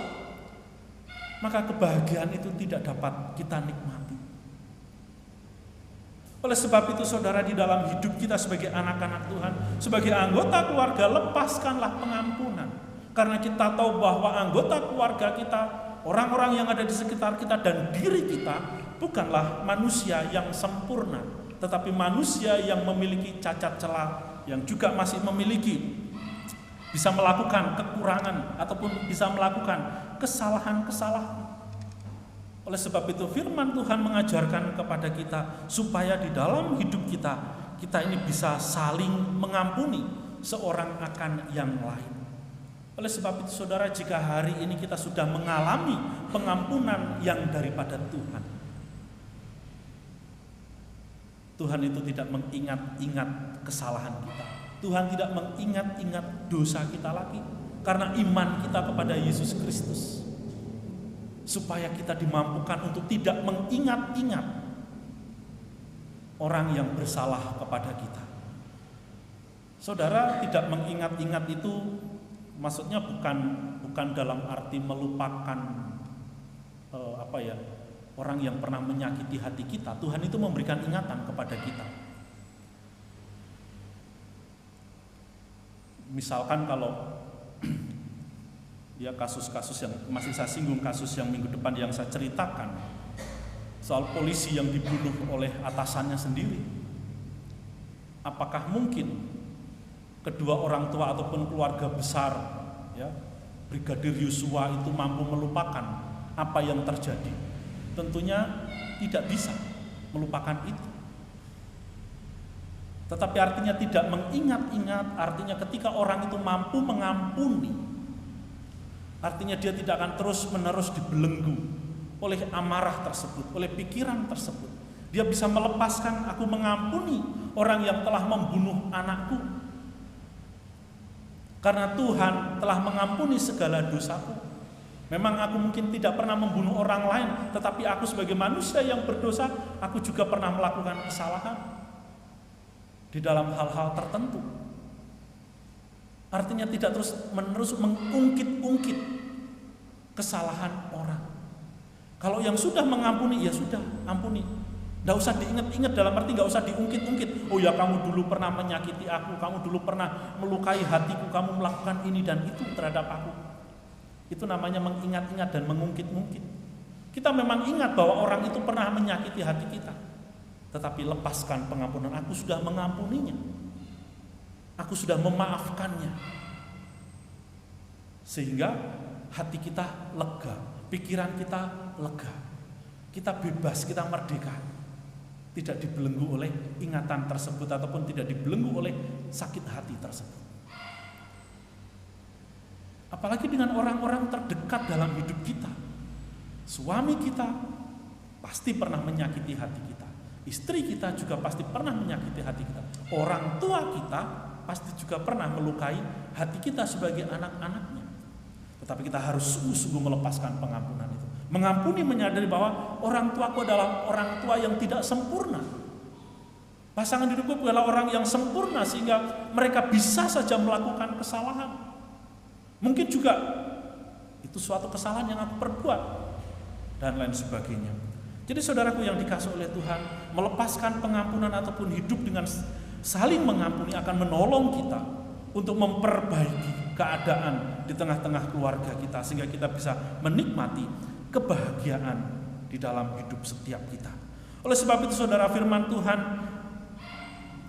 maka kebahagiaan itu tidak dapat kita nikmati. Oleh sebab itu saudara, di dalam hidup kita sebagai anak-anak Tuhan, sebagai anggota keluarga, lepaskanlah pengampunan. Karena kita tahu bahwa anggota keluarga kita, orang-orang yang ada di sekitar kita dan diri kita bukanlah manusia yang sempurna, tetapi manusia yang memiliki cacat celah, yang juga masih bisa melakukan kekurangan ataupun bisa melakukan kesalahan-kesalahan. Oleh sebab itu firman Tuhan mengajarkan kepada kita supaya di dalam hidup kita ini bisa saling mengampuni seorang akan yang lain. Oleh sebab itu saudara, jika hari ini kita sudah mengalami pengampunan yang daripada Tuhan, Tuhan itu tidak mengingat-ingat kesalahan kita. Tuhan tidak mengingat-ingat dosa kita lagi, karena iman kita kepada Yesus Kristus, supaya kita dimampukan untuk tidak mengingat-ingat orang yang bersalah kepada kita. Saudara, tidak mengingat-ingat itu maksudnya bukan dalam arti melupakan orang yang pernah menyakiti hati kita. Tuhan itu memberikan ingatan kepada kita. Misalkan kalau ya kasus-kasus yang masih saya singgung, kasus yang minggu depan yang saya ceritakan soal polisi yang dibunuh oleh atasannya sendiri. Apakah mungkin kedua orang tua ataupun keluarga besar, ya, Brigadir Yosua itu mampu melupakan apa yang terjadi? Tentunya tidak bisa melupakan itu. Tetapi artinya tidak mengingat-ingat, artinya ketika orang itu mampu mengampuni, artinya dia tidak akan terus-menerus dibelenggu oleh amarah tersebut, oleh pikiran tersebut. Dia bisa melepaskan, aku mengampuni orang yang telah membunuh anakku, karena Tuhan telah mengampuni segala dosaku. Memang aku mungkin tidak pernah membunuh orang lain, tetapi aku sebagai manusia yang berdosa, aku juga pernah melakukan kesalahan di dalam hal-hal tertentu. Artinya tidak terus-menerus mengungkit-ungkit kesalahan orang. Kalau yang sudah mengampuni, ya sudah, ampuni. Nggak usah diingat-ingat, dalam arti nggak usah diungkit-ungkit. Oh ya, kamu dulu pernah menyakiti aku, kamu dulu pernah melukai hatiku, kamu melakukan ini dan itu terhadap aku. Itu namanya mengingat-ingat dan mengungkit-ungkit. Kita memang ingat bahwa orang itu pernah menyakiti hati kita, tetapi lepaskan pengampunan. Aku sudah mengampuninya, aku sudah memaafkannya, sehingga hati kita lega, pikiran kita lega, kita bebas, kita merdeka. Tidak dibelenggu oleh ingatan tersebut ataupun tidak dibelenggu oleh sakit hati tersebut. Apalagi dengan orang-orang terdekat dalam hidup kita. Suami kita pasti pernah menyakiti hati kita. Istri kita juga pasti pernah menyakiti hati kita. Orang tua kita pasti juga pernah melukai hati kita sebagai anak-anaknya. Tetapi kita harus sungguh-sungguh melepaskan pengampunan itu. Mengampuni, menyadari bahwa orang tuaku adalah orang tua yang tidak sempurna. Pasangan hidupku adalah orang yang sempurna sehingga mereka bisa saja melakukan kesalahan. Mungkin juga itu suatu kesalahan yang aku perbuat dan lain sebagainya. Jadi saudaraku yang dikasihi oleh Tuhan, melepaskan pengampunan ataupun hidup dengan saling mengampuni akan menolong kita untuk memperbaiki keadaan di tengah-tengah keluarga kita sehingga kita bisa menikmati kebahagiaan di dalam hidup setiap kita. Oleh sebab itu saudara, firman Tuhan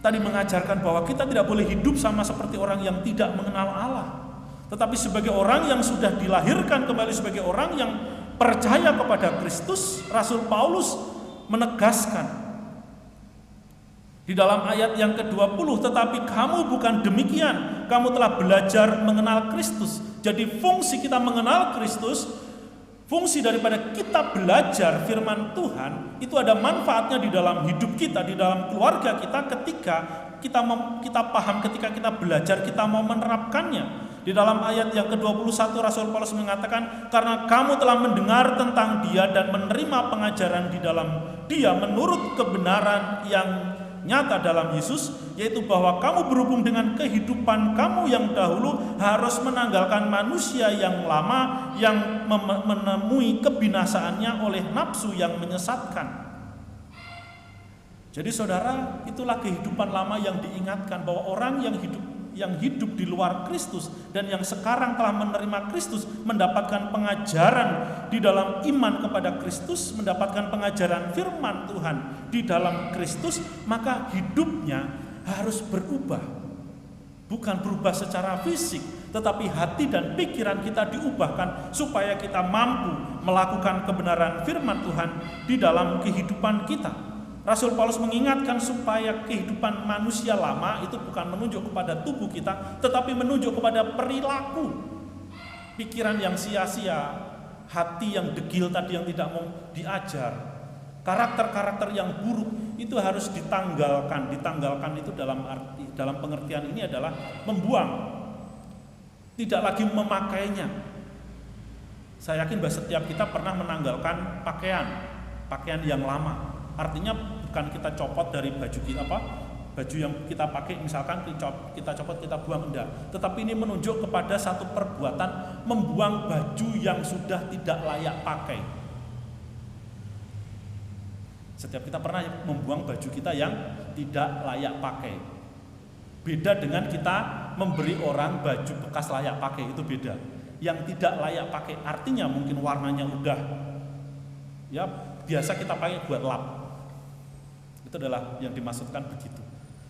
tadi mengajarkan bahwa kita tidak boleh hidup sama seperti orang yang tidak mengenal Allah, tetapi sebagai orang yang sudah dilahirkan kembali, sebagai orang yang percaya kepada Kristus. Rasul Paulus menegaskan di dalam ayat yang ke-20, tetapi kamu bukan demikian, kamu telah belajar mengenal Kristus. Jadi fungsi kita mengenal Kristus, fungsi daripada kita belajar firman Tuhan itu ada manfaatnya di dalam hidup kita, di dalam keluarga kita ketika kita paham, ketika kita belajar, kita mau menerapkannya. Di dalam ayat yang ke-21 Rasul Paulus mengatakan, karena kamu telah mendengar tentang Dia dan menerima pengajaran di dalam Dia menurut kebenaran yang nyata dalam Yesus, yaitu bahwa kamu berhubung dengan kehidupan kamu yang dahulu harus menanggalkan manusia yang lama yang menemui kebinasaannya oleh nafsu yang menyesatkan. Jadi saudara, itulah kehidupan lama yang diingatkan, bahwa orang yang hidup di luar Kristus dan yang sekarang telah menerima Kristus mendapatkan pengajaran di dalam iman kepada Kristus, mendapatkan pengajaran firman Tuhan di dalam Kristus, maka hidupnya harus berubah. Bukan berubah secara fisik, tetapi hati dan pikiran kita diubahkan supaya kita mampu melakukan kebenaran firman Tuhan di dalam kehidupan kita. Rasul Paulus mengingatkan supaya kehidupan manusia lama itu bukan menunjuk kepada tubuh kita, tetapi menunjuk kepada perilaku. Pikiran yang sia-sia, hati yang degil tadi yang tidak mau diajar, karakter-karakter yang buruk itu harus ditanggalkan. Ditanggalkan itu dalam pengertian ini adalah membuang, tidak lagi memakainya. Saya yakin bahwa setiap kita pernah menanggalkan pakaian yang lama. Artinya bukan kita copot dari baju kita, baju yang kita pakai misalkan kita copot, kita buang, enggak. Tetapi ini menunjuk kepada satu perbuatan membuang baju yang sudah tidak layak pakai. Setiap kita pernah membuang baju kita yang tidak layak pakai. Beda dengan kita memberi orang baju bekas layak pakai, itu beda. Yang tidak layak pakai artinya mungkin warnanya udah ya biasa kita pakai buat lap. Itu adalah yang dimaksudkan begitu.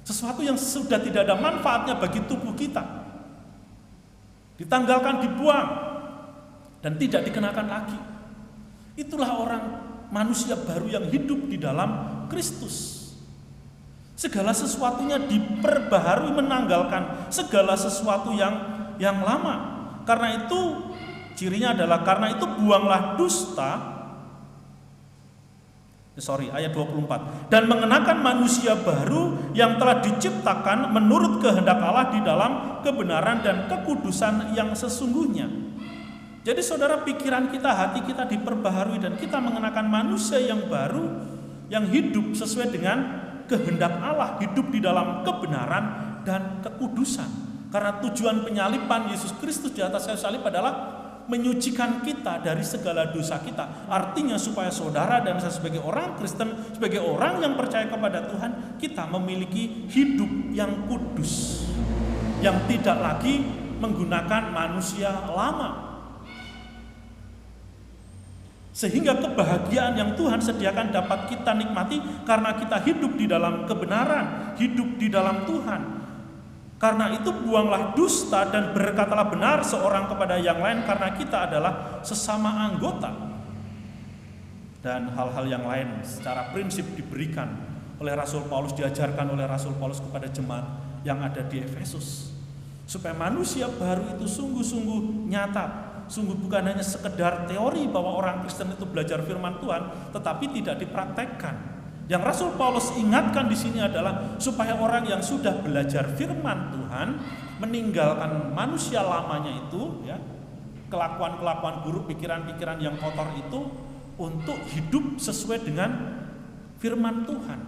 Sesuatu yang sudah tidak ada manfaatnya bagi tubuh kita, ditanggalkan, dibuang, dan tidak dikenakan lagi. Itulah orang manusia baru yang hidup di dalam Kristus. Segala sesuatunya diperbaharui, menanggalkan segala sesuatu yang lama. Karena itu cirinya adalah, karena itu buanglah dusta. Ayat 24. Dan mengenakan manusia baru yang telah diciptakan menurut kehendak Allah di dalam kebenaran dan kekudusan yang sesungguhnya. Jadi saudara, pikiran kita, hati kita diperbaharui dan kita mengenakan manusia yang baru yang hidup sesuai dengan kehendak Allah, hidup di dalam kebenaran dan kekudusan. Karena tujuan penyaliban Yesus Kristus di atas kayu salib adalah menyucikan kita dari segala dosa kita. Artinya supaya saudara dan saya sebagai orang Kristen, sebagai orang yang percaya kepada Tuhan, kita memiliki hidup yang kudus, yang tidak lagi menggunakan manusia lama. Sehingga kebahagiaan yang Tuhan sediakan dapat kita nikmati karena kita hidup di dalam kebenaran, hidup di dalam Tuhan. Karena itu buanglah dusta dan berkatalah benar seorang kepada yang lain, karena kita adalah sesama anggota. Dan hal-hal yang lain secara prinsip diberikan oleh Rasul Paulus, diajarkan oleh Rasul Paulus kepada jemaat yang ada di Efesus. Supaya manusia baru itu sungguh-sungguh nyata, sungguh bukan hanya sekedar teori bahwa orang Kristen itu belajar firman Tuhan, tetapi tidak dipraktekkan. Yang Rasul Paulus ingatkan di sini adalah supaya orang yang sudah belajar firman Tuhan, meninggalkan manusia lamanya itu, ya, kelakuan-kelakuan buruk, pikiran-pikiran yang kotor itu, untuk hidup sesuai dengan firman Tuhan,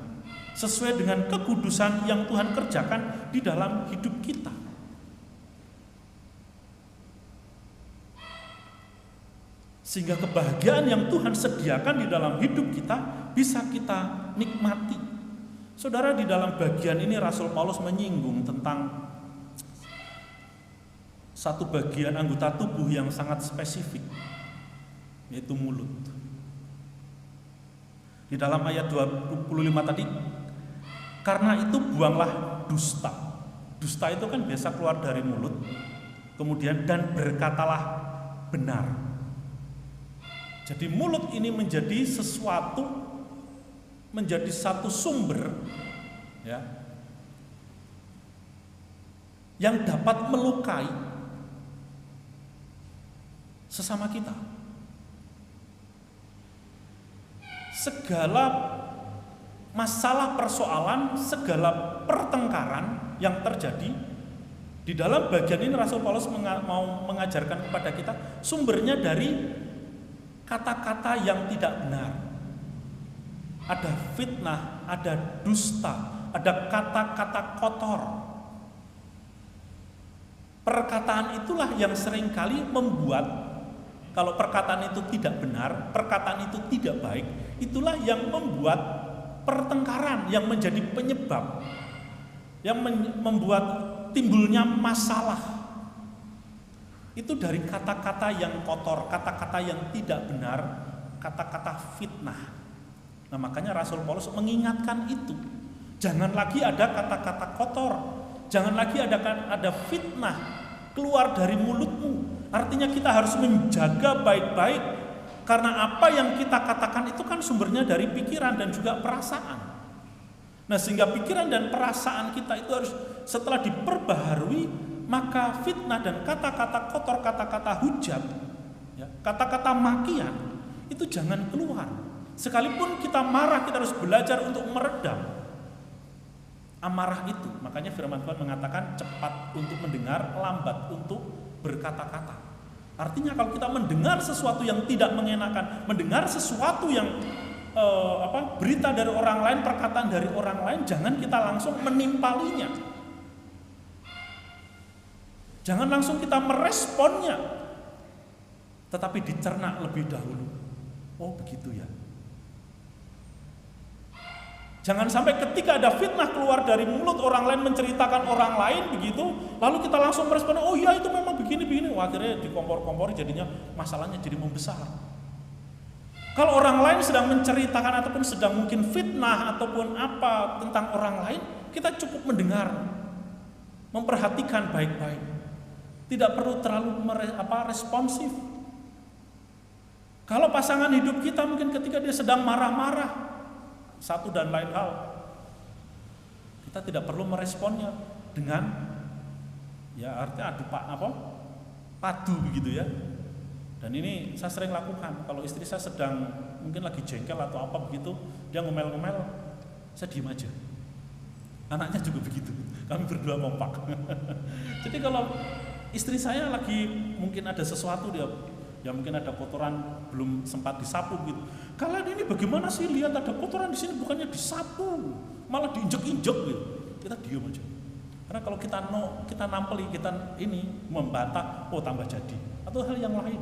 sesuai dengan kekudusan yang Tuhan kerjakan di dalam hidup kita. Sehingga kebahagiaan yang Tuhan sediakan di dalam hidup kita bisa kita nikmati. Saudara, di dalam bagian ini Rasul Paulus menyinggung tentang satu bagian anggota tubuh yang sangat spesifik, yaitu mulut. Di dalam ayat 25 tadi, karena itu buanglah dusta. Dusta itu kan biasa keluar dari mulut. Kemudian dan berkatalah benar. Jadi mulut ini menjadi sesuatu, menjadi satu sumber, ya, yang dapat melukai sesama kita. Segala masalah, persoalan, segala pertengkaran yang terjadi di dalam bagian ini Rasul Paulus mau mengajarkan kepada kita sumbernya dari kata-kata yang tidak benar. Ada fitnah, ada dusta, ada kata-kata kotor. Perkataan itulah yang seringkali membuat, kalau perkataan itu tidak benar, perkataan itu tidak baik, itulah yang membuat pertengkaran, yang menjadi penyebab, yang membuat timbulnya masalah. Itu dari kata-kata yang kotor, kata-kata yang tidak benar, kata-kata fitnah. Nah, makanya Rasul Paulus mengingatkan itu. Jangan lagi ada kata-kata kotor, jangan lagi ada fitnah keluar dari mulutmu. Artinya kita harus menjaga baik-baik, karena apa yang kita katakan itu kan sumbernya dari pikiran dan juga perasaan. Nah, sehingga pikiran dan perasaan kita itu harus setelah diperbaharui, maka fitnah dan kata-kata kotor, kata-kata hujat, ya, kata-kata makian itu jangan keluar. Sekalipun kita marah, kita harus belajar untuk meredam amarah itu. Makanya firman Tuhan mengatakan cepat untuk mendengar, lambat untuk berkata-kata. Artinya kalau kita mendengar sesuatu yang tidak mengenakan, mendengar sesuatu yang berita dari orang lain, perkataan dari orang lain, jangan kita langsung menimpalinya. Jangan langsung kita meresponnya, tetapi dicerna lebih dahulu. Oh, begitu ya. Jangan sampai ketika ada fitnah keluar dari mulut orang lain, menceritakan orang lain begitu, lalu kita langsung merespon, oh iya itu memang begini-begini. Wah, akhirnya dikompor-kompor, jadinya masalahnya jadi membesar. Kalau orang lain sedang menceritakan ataupun sedang mungkin fitnah ataupun apa tentang orang lain, kita cukup mendengar, memperhatikan baik-baik. Tidak perlu terlalu responsif. Kalau pasangan hidup kita mungkin ketika dia sedang marah-marah, satu dan lain hal, kita tidak perlu meresponnya dengan, ya artinya padu begitu ya. Dan ini saya sering lakukan. Kalau istri saya sedang mungkin lagi jengkel atau apa begitu, dia ngomel-ngomel, saya diem aja. Anaknya juga begitu. Kami berdua kompak. Jadi kalau istri saya lagi mungkin ada sesuatu, dia ya mungkin ada kotoran belum sempat disapu gitu. Kalian ini bagaimana sih lihat ada kotoran di sini bukannya disapu, malah diinjek-injek gitu. Kita diam aja. Karena kalau kita nampeli, kita ini membantah, oh tambah jadi, atau hal yang lain.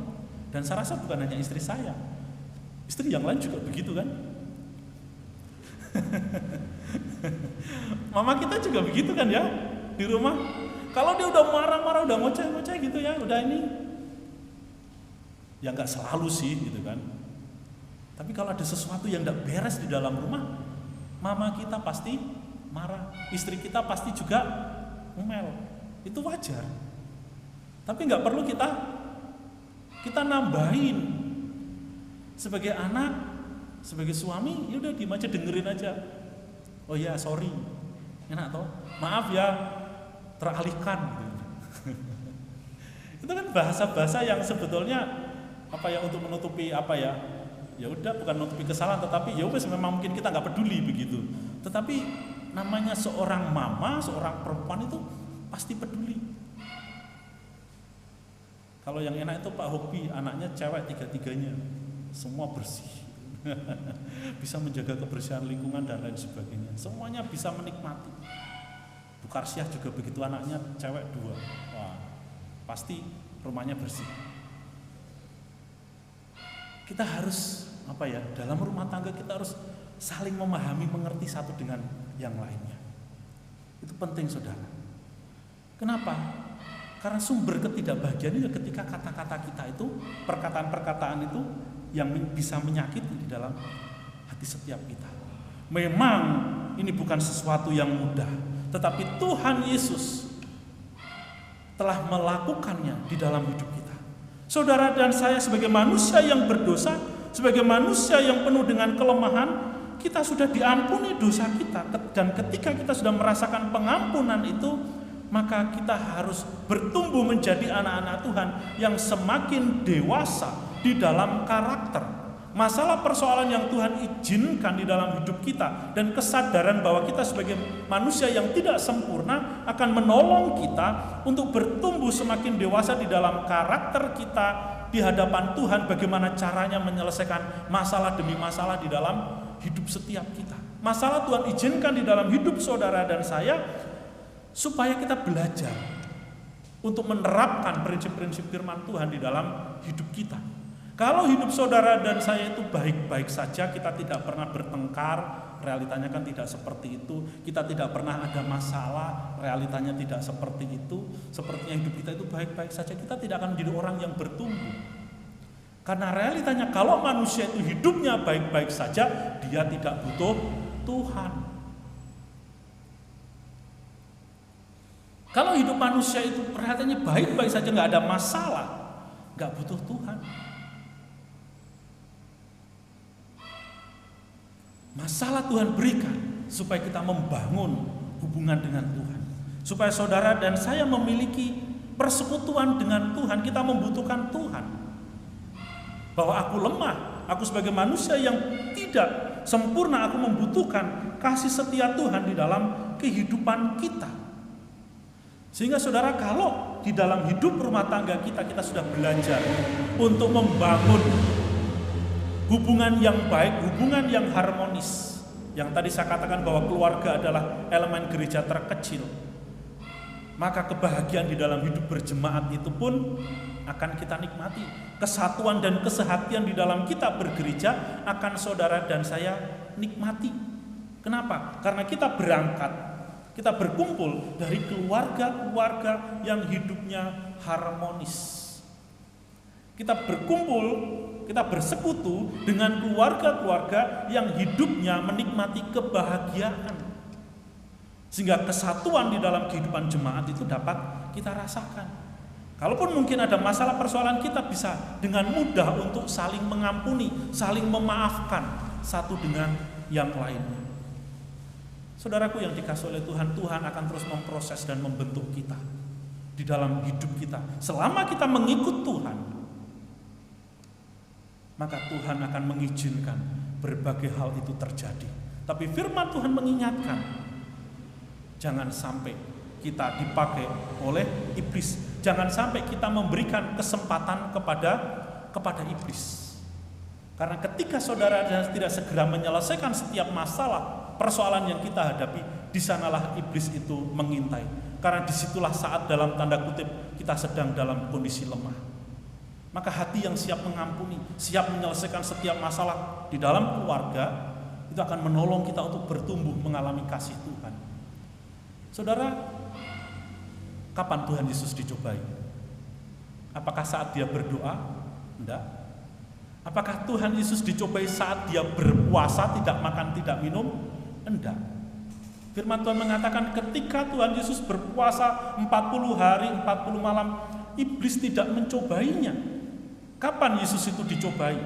Dan saya rasa bukan hanya istri saya, istri yang lain juga begitu kan. Mama kita juga begitu kan ya di rumah. Kalau dia udah marah-marah, udah ngoceh-ngoceh gitu ya, udah ini, ya nggak selalu sih gitu kan. Tapi kalau ada sesuatu yang nggak beres di dalam rumah, mama kita pasti marah, istri kita pasti juga ngomel. Itu wajar. Tapi nggak perlu kita nambahin. Sebagai anak, sebagai suami, ya udah diem aja, dengerin aja. Oh ya, sorry. Enak toh? Maaf ya, teralihkan gitu. Itu kan bahasa-bahasa yang sebetulnya untuk menutupi ya udah, bukan menutupi kesalahan, tetapi ya wes memang mungkin kita nggak peduli begitu. Tetapi namanya seorang mama, seorang perempuan itu pasti peduli. Kalau yang enak itu Pak Hobi, anaknya cewek tiga-tiganya, semua bersih. Bisa menjaga kebersihan lingkungan dan lain sebagainya. Semuanya bisa menikmati. Bu Karsiah juga begitu, anaknya cewek 2. Wah, pasti rumahnya bersih. Kita harus dalam rumah tangga kita harus saling memahami, mengerti satu dengan yang lainnya. Itu penting, saudara. Kenapa? Karena sumber ketidakbahagiaan itu ketika kata-kata kita itu, perkataan-perkataan itu yang bisa menyakiti di dalam hati setiap kita. Memang ini bukan sesuatu yang mudah, tetapi Tuhan Yesus telah melakukannya di dalam hidup kita. Saudara dan saya sebagai manusia yang berdosa, sebagai manusia yang penuh dengan kelemahan, kita sudah diampuni dosa kita. Dan ketika kita sudah merasakan pengampunan itu, maka kita harus bertumbuh menjadi anak-anak Tuhan yang semakin dewasa di dalam karakter. Masalah persoalan yang Tuhan izinkan di dalam hidup kita dan kesadaran bahwa kita sebagai manusia yang tidak sempurna akan menolong kita untuk bertumbuh semakin dewasa di dalam karakter kita di hadapan Tuhan, bagaimana caranya menyelesaikan masalah demi masalah di dalam hidup setiap kita. Masalah Tuhan izinkan di dalam hidup saudara dan saya supaya kita belajar untuk menerapkan prinsip-prinsip firman Tuhan di dalam hidup kita. Kalau hidup saudara dan saya itu baik-baik saja, kita tidak pernah bertengkar, realitanya kan tidak seperti itu. Kita tidak pernah ada masalah, realitanya tidak seperti itu. Sepertinya hidup kita itu baik-baik saja, kita tidak akan menjadi orang yang bertumbuh. Karena realitanya kalau manusia itu hidupnya baik-baik saja, dia tidak butuh Tuhan. Kalau hidup manusia itu realitanya baik-baik saja, nggak ada masalah, nggak butuh Tuhan. Masalah Tuhan berikan supaya kita membangun hubungan dengan Tuhan. Supaya saudara dan saya memiliki persekutuan dengan Tuhan. Kita membutuhkan Tuhan. Bahwa aku lemah, aku sebagai manusia yang tidak sempurna, aku membutuhkan kasih setia Tuhan di dalam kehidupan kita. Sehingga saudara, kalau di dalam hidup rumah tangga kita sudah belajar untuk membangun hubungan yang baik, hubungan yang harmonis. Yang tadi saya katakan bahwa keluarga adalah elemen gereja terkecil. Maka kebahagiaan di dalam hidup berjemaat itu pun akan kita nikmati. Kesatuan dan kesehatian di dalam kita bergereja akan saudara dan saya nikmati. Kenapa? Karena kita berangkat, kita berkumpul dari keluarga-keluarga yang hidupnya harmonis. Kita berkumpul, kita bersekutu dengan keluarga-keluarga yang hidupnya menikmati kebahagiaan. Sehingga kesatuan di dalam kehidupan jemaat itu dapat kita rasakan. Kalaupun mungkin ada masalah persoalan, kita bisa dengan mudah untuk saling mengampuni, saling memaafkan satu dengan yang lainnya. Saudaraku yang dikasihi oleh Tuhan, Tuhan akan terus memproses dan membentuk kita di dalam hidup kita. Selama kita mengikut Tuhan, maka Tuhan akan mengizinkan berbagai hal itu terjadi. Tapi firman Tuhan mengingatkan, jangan sampai kita dipakai oleh iblis. Jangan sampai kita memberikan kesempatan kepada iblis. Karena ketika saudara tidak segera menyelesaikan setiap masalah, persoalan yang kita hadapi, di sanalah iblis itu mengintai. Karena disitulah saat dalam tanda kutip kita sedang dalam kondisi lemah. Maka hati yang siap mengampuni, siap menyelesaikan setiap masalah di dalam keluarga, itu akan menolong kita untuk bertumbuh mengalami kasih Tuhan. Saudara, kapan Tuhan Yesus dicobai? Apakah saat dia berdoa? Enggak. Apakah Tuhan Yesus dicobai saat dia berpuasa, tidak makan, tidak minum? Enggak. Firman Tuhan mengatakan ketika Tuhan Yesus berpuasa 40 hari, 40 malam, iblis tidak mencobainya. Kapan Yesus itu dicobai?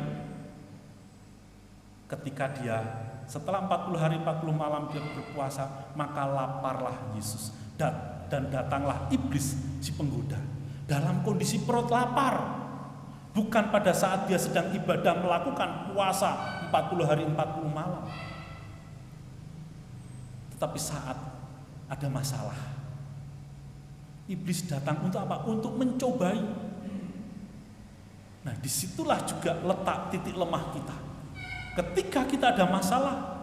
Ketika dia setelah 40 hari 40 malam dia berpuasa, maka laparlah Yesus dan datanglah iblis si penggoda dalam kondisi perut lapar. Bukan pada saat dia sedang ibadah melakukan puasa 40 hari 40 malam. Tetapi saat ada masalah, iblis datang untuk apa? Untuk mencobai. Nah, disitulah juga letak titik lemah kita. Ketika kita ada masalah,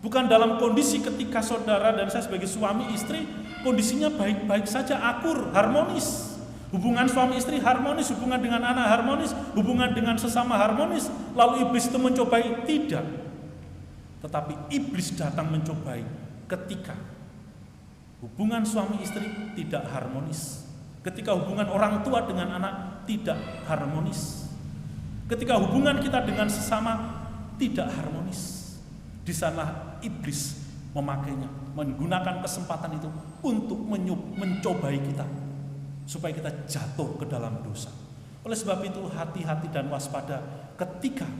bukan dalam kondisi ketika saudara dan saya sebagai suami istri, kondisinya baik-baik saja, akur, harmonis. Hubungan suami istri harmonis, hubungan dengan anak harmonis, hubungan dengan sesama harmonis. Lalu iblis itu mencobai? Tidak. Tetapi iblis datang mencobai ketika hubungan suami istri tidak harmonis. Ketika hubungan orang tua dengan anak tidak harmonis. Ketika hubungan kita dengan sesama tidak harmonis. Di sana iblis memakainya, menggunakan kesempatan itu untuk mencobai kita supaya kita jatuh ke dalam dosa. Oleh sebab itu hati-hati dan waspada ketika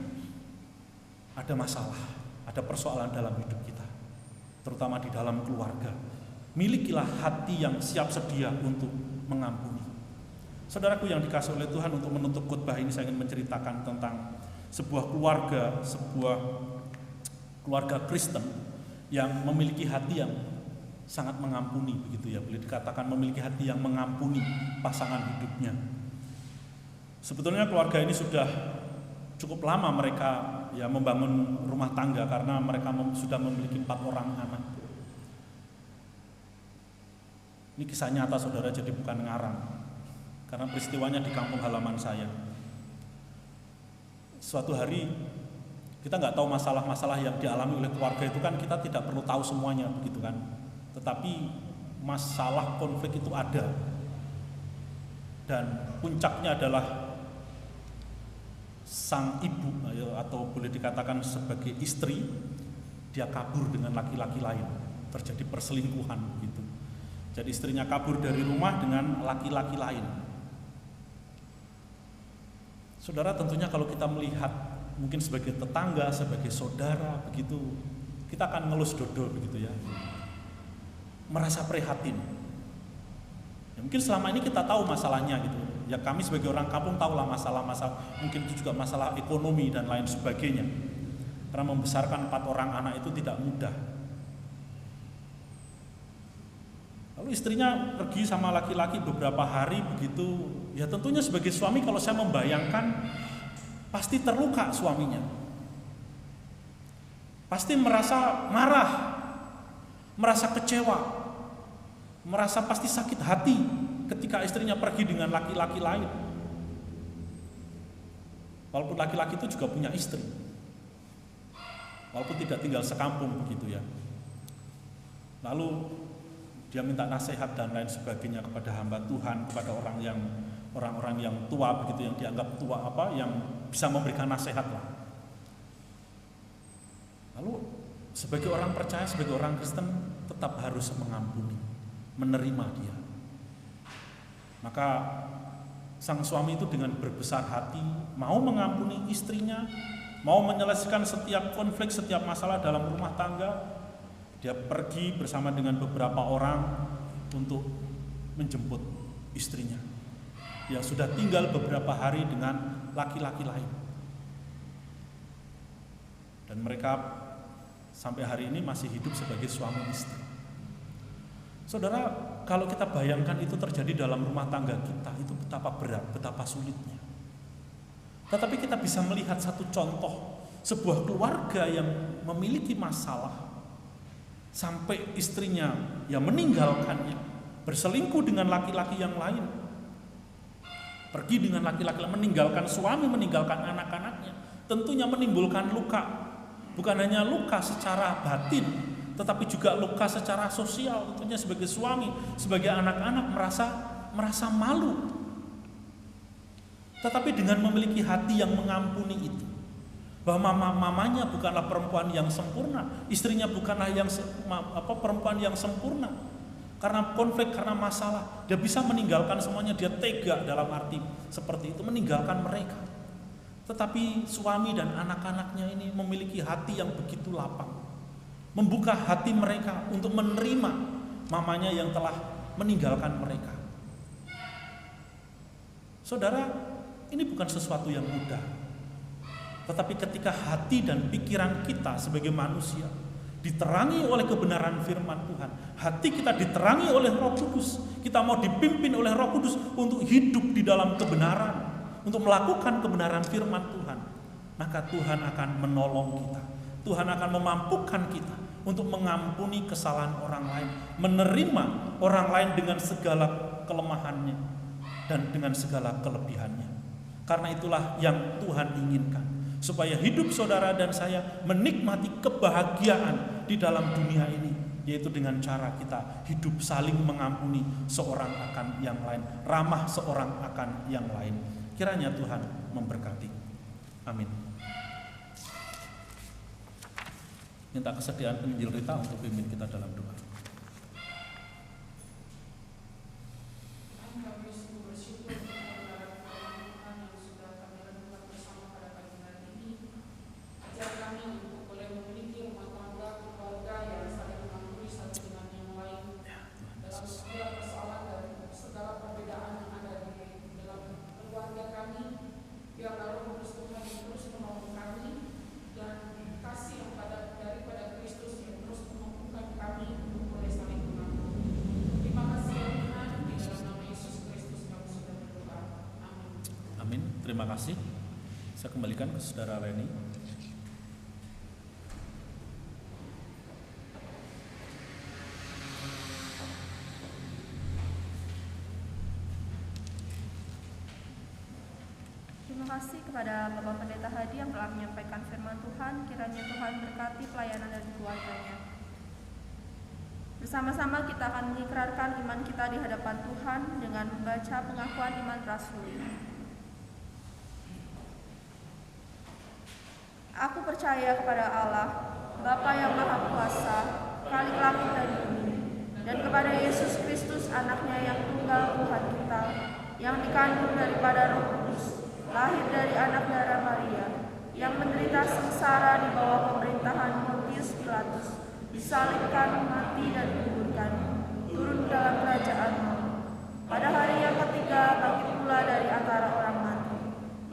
ada masalah, ada persoalan dalam hidup kita, terutama di dalam keluarga. Milikilah hati yang siap sedia untuk mengampuni. Saudaraku yang dikasihi oleh Tuhan, untuk menutup khotbah ini saya ingin menceritakan tentang sebuah keluarga Kristen yang memiliki hati yang sangat mengampuni, begitu ya, boleh dikatakan memiliki hati yang mengampuni pasangan hidupnya. Sebetulnya keluarga ini sudah cukup lama mereka ya membangun rumah tangga karena mereka sudah memiliki 4 orang anak. Ini kisah nyata saudara, jadi bukan ngarang, karena peristiwanya di kampung halaman saya. Suatu hari kita nggak tahu masalah-masalah yang dialami oleh keluarga itu kan kita tidak perlu tahu semuanya, begitu kan. Tetapi masalah konflik itu ada, dan puncaknya adalah sang ibu atau boleh dikatakan sebagai istri, dia kabur dengan laki-laki lain, terjadi perselingkuhan gitu. Jadi istrinya kabur dari rumah dengan laki-laki lain. Saudara, tentunya kalau kita melihat mungkin sebagai tetangga, sebagai saudara begitu, kita akan ngelus dodol begitu ya, merasa prihatin. Ya, mungkin selama ini kita tahu masalahnya gitu. Ya kami sebagai orang kampung tahulah masalah-masalah, mungkin itu juga masalah ekonomi dan lain sebagainya. Karena membesarkan 4 orang anak itu tidak mudah. Lalu istrinya pergi sama laki-laki beberapa hari begitu. Ya tentunya sebagai suami kalau saya membayangkan pasti terluka suaminya. Pasti merasa marah, merasa kecewa, merasa pasti sakit hati ketika istrinya pergi dengan laki-laki lain. Walaupun laki-laki itu juga punya istri, walaupun tidak tinggal sekampung begitu ya. Lalu dia minta nasihat dan lain sebagainya kepada hamba Tuhan, kepada orang-orang yang tua begitu, yang dianggap tua yang bisa memberikan nasihat lah. Lalu sebagai orang percaya, sebagai orang Kristen tetap harus mengampuni, menerima dia. Maka sang suami itu dengan berbesar hati mau mengampuni istrinya, mau menyelesaikan setiap konflik, setiap masalah dalam rumah tangga. Dia pergi bersama dengan beberapa orang untuk menjemput istrinya yang sudah tinggal beberapa hari dengan laki-laki lain. Dan mereka sampai hari ini masih hidup sebagai suami istri. Saudara, kalau kita bayangkan itu terjadi dalam rumah tangga kita, itu betapa berat, betapa sulitnya. Tetapi kita bisa melihat satu contoh sebuah keluarga yang memiliki masalah sampai istrinya yang meninggalkannya, berselingkuh dengan laki-laki yang lain, pergi dengan laki-laki, meninggalkan suami, meninggalkan anak-anaknya, tentunya menimbulkan luka. Bukan hanya luka secara batin, tetapi juga luka secara sosial. Tentunya sebagai suami, sebagai anak-anak merasa malu. Tetapi dengan memiliki hati yang mengampuni itu, bahwa mamanya bukanlah perempuan yang sempurna, istrinya bukanlah perempuan yang sempurna. Karena konflik, karena masalah, dia bisa meninggalkan semuanya, dia tega dalam arti seperti itu, meninggalkan mereka. Tetapi suami dan anak-anaknya ini memiliki hati yang begitu lapang, membuka hati mereka untuk menerima mamanya yang telah meninggalkan mereka. Saudara, ini bukan sesuatu yang mudah. Tetapi ketika hati dan pikiran kita sebagai manusia diterangi oleh kebenaran firman Tuhan, hati kita diterangi oleh Roh Kudus, kita mau dipimpin oleh Roh Kudus untuk hidup di dalam kebenaran, untuk melakukan kebenaran firman Tuhan, maka Tuhan akan menolong kita. Tuhan akan memampukan kita untuk mengampuni kesalahan orang lain, menerima orang lain dengan segala kelemahannya dan dengan segala kelebihannya. Karena itulah yang Tuhan inginkan, supaya hidup saudara dan saya menikmati kebahagiaan di dalam dunia ini, yaitu dengan cara kita hidup saling mengampuni seorang akan yang lain, ramah seorang akan yang lain. Kiranya Tuhan memberkati. Amin. Minta kesediaan penginjil Rita untuk pimpin kita dalam doa. Terima kasih. Saya kembalikan ke Saudara Leni. Terima kasih kepada Bapak Pendeta Hadi yang telah menyampaikan firman Tuhan. Kiranya Tuhan berkati pelayanan dan keluarganya. Bersama-sama kita akan mengikrarkan iman kita di hadapan Tuhan dengan membaca pengakuan iman rasuli. Aku percaya kepada Allah, Bapa yang Maha Kuasa, Khalik langit dan bumi, dan kepada Yesus Kristus, Anaknya yang tunggal Tuhan kita, yang dikandung daripada Roh Kudus, lahir dari anak darah Maria, yang menderita sengsara di bawah pemerintahan Pontius Pilatus, disalibkan, mati dan dikuburkan, turun dalam kerajaan maut. Pada hari yang ketiga bangkit pula dari antara orang mati,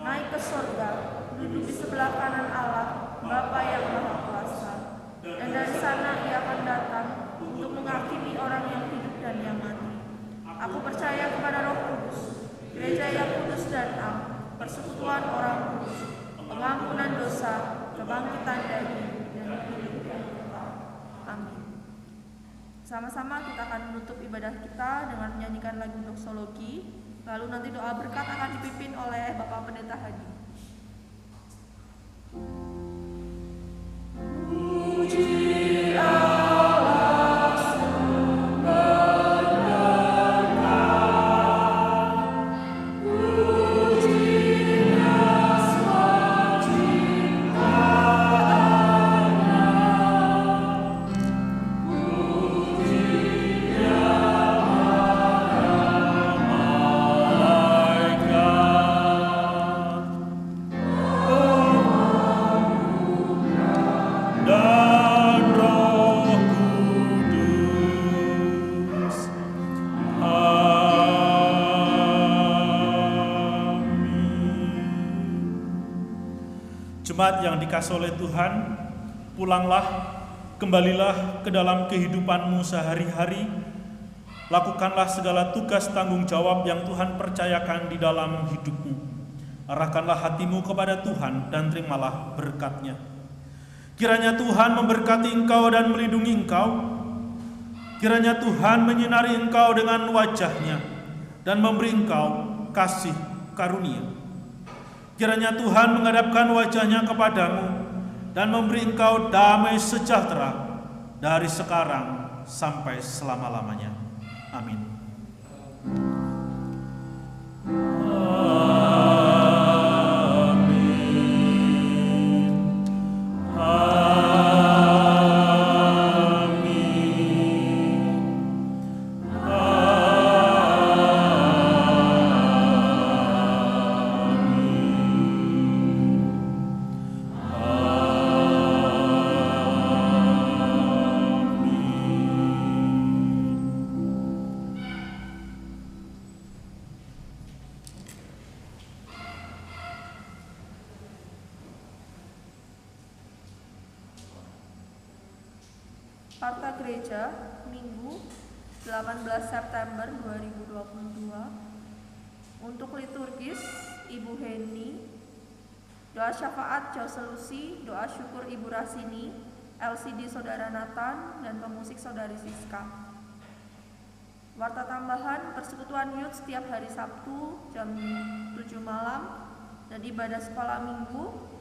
naik ke surga, duduk di sebelah kanan Allah, Bapa yang Maha Kuasa, dan dari sana Ia akan datang untuk menghakimi orang yang hidup dan yang mati. Aku percaya kepada Roh Kudus, gereja yang kudus dan am, persekutuan orang kudus, pengampunan dosa, kebangkitan daging, dan hidup yang kekal. Amin. Sama-sama kita akan menutup ibadah kita dengan menyanyikan lagu doksologi, lalu nanti doa berkat akan dipimpin oleh Bapak Pendeta Hadi. Puji Allah sumbernya, pujinya ciptaannya, pujinya dan Roh Kudus. Amin. Jemaat yang dikasihi oleh Tuhan, pulanglah, kembalilah ke dalam kehidupanmu sehari-hari. Lakukanlah segala tugas tanggung jawab yang Tuhan percayakan di dalam hidupmu. Arahkanlah hatimu kepada Tuhan dan terimalah berkat-Nya. Kiranya Tuhan memberkati engkau dan melindungi engkau. Kiranya Tuhan menyinari engkau dengan wajah-Nya dan memberi engkau kasih karunia. Kiranya Tuhan menghadapkan wajah-Nya kepadamu dan memberi engkau damai sejahtera dari sekarang sampai selama-lamanya. Amin. Warta Gereja, Minggu 18 September 2022. Untuk liturgis, Ibu Heni. Doa syafaat Jose Lucy, doa syukur Ibu Rasini, LCD Saudara Nathan, dan pemusik Saudari Siska. Warta tambahan, persekutuan youth setiap hari Sabtu jam 7 malam, dan ibadah sekolah minggu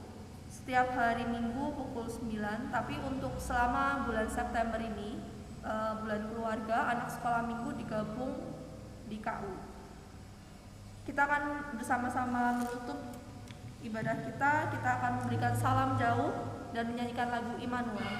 setiap hari Minggu pukul 9. Tapi untuk selama bulan September ini, bulan keluarga, anak sekolah minggu digabung di KU. Kita akan bersama-sama menutup ibadah kita. Kita akan memberikan salam jauh dan menyanyikan lagu Immanuel.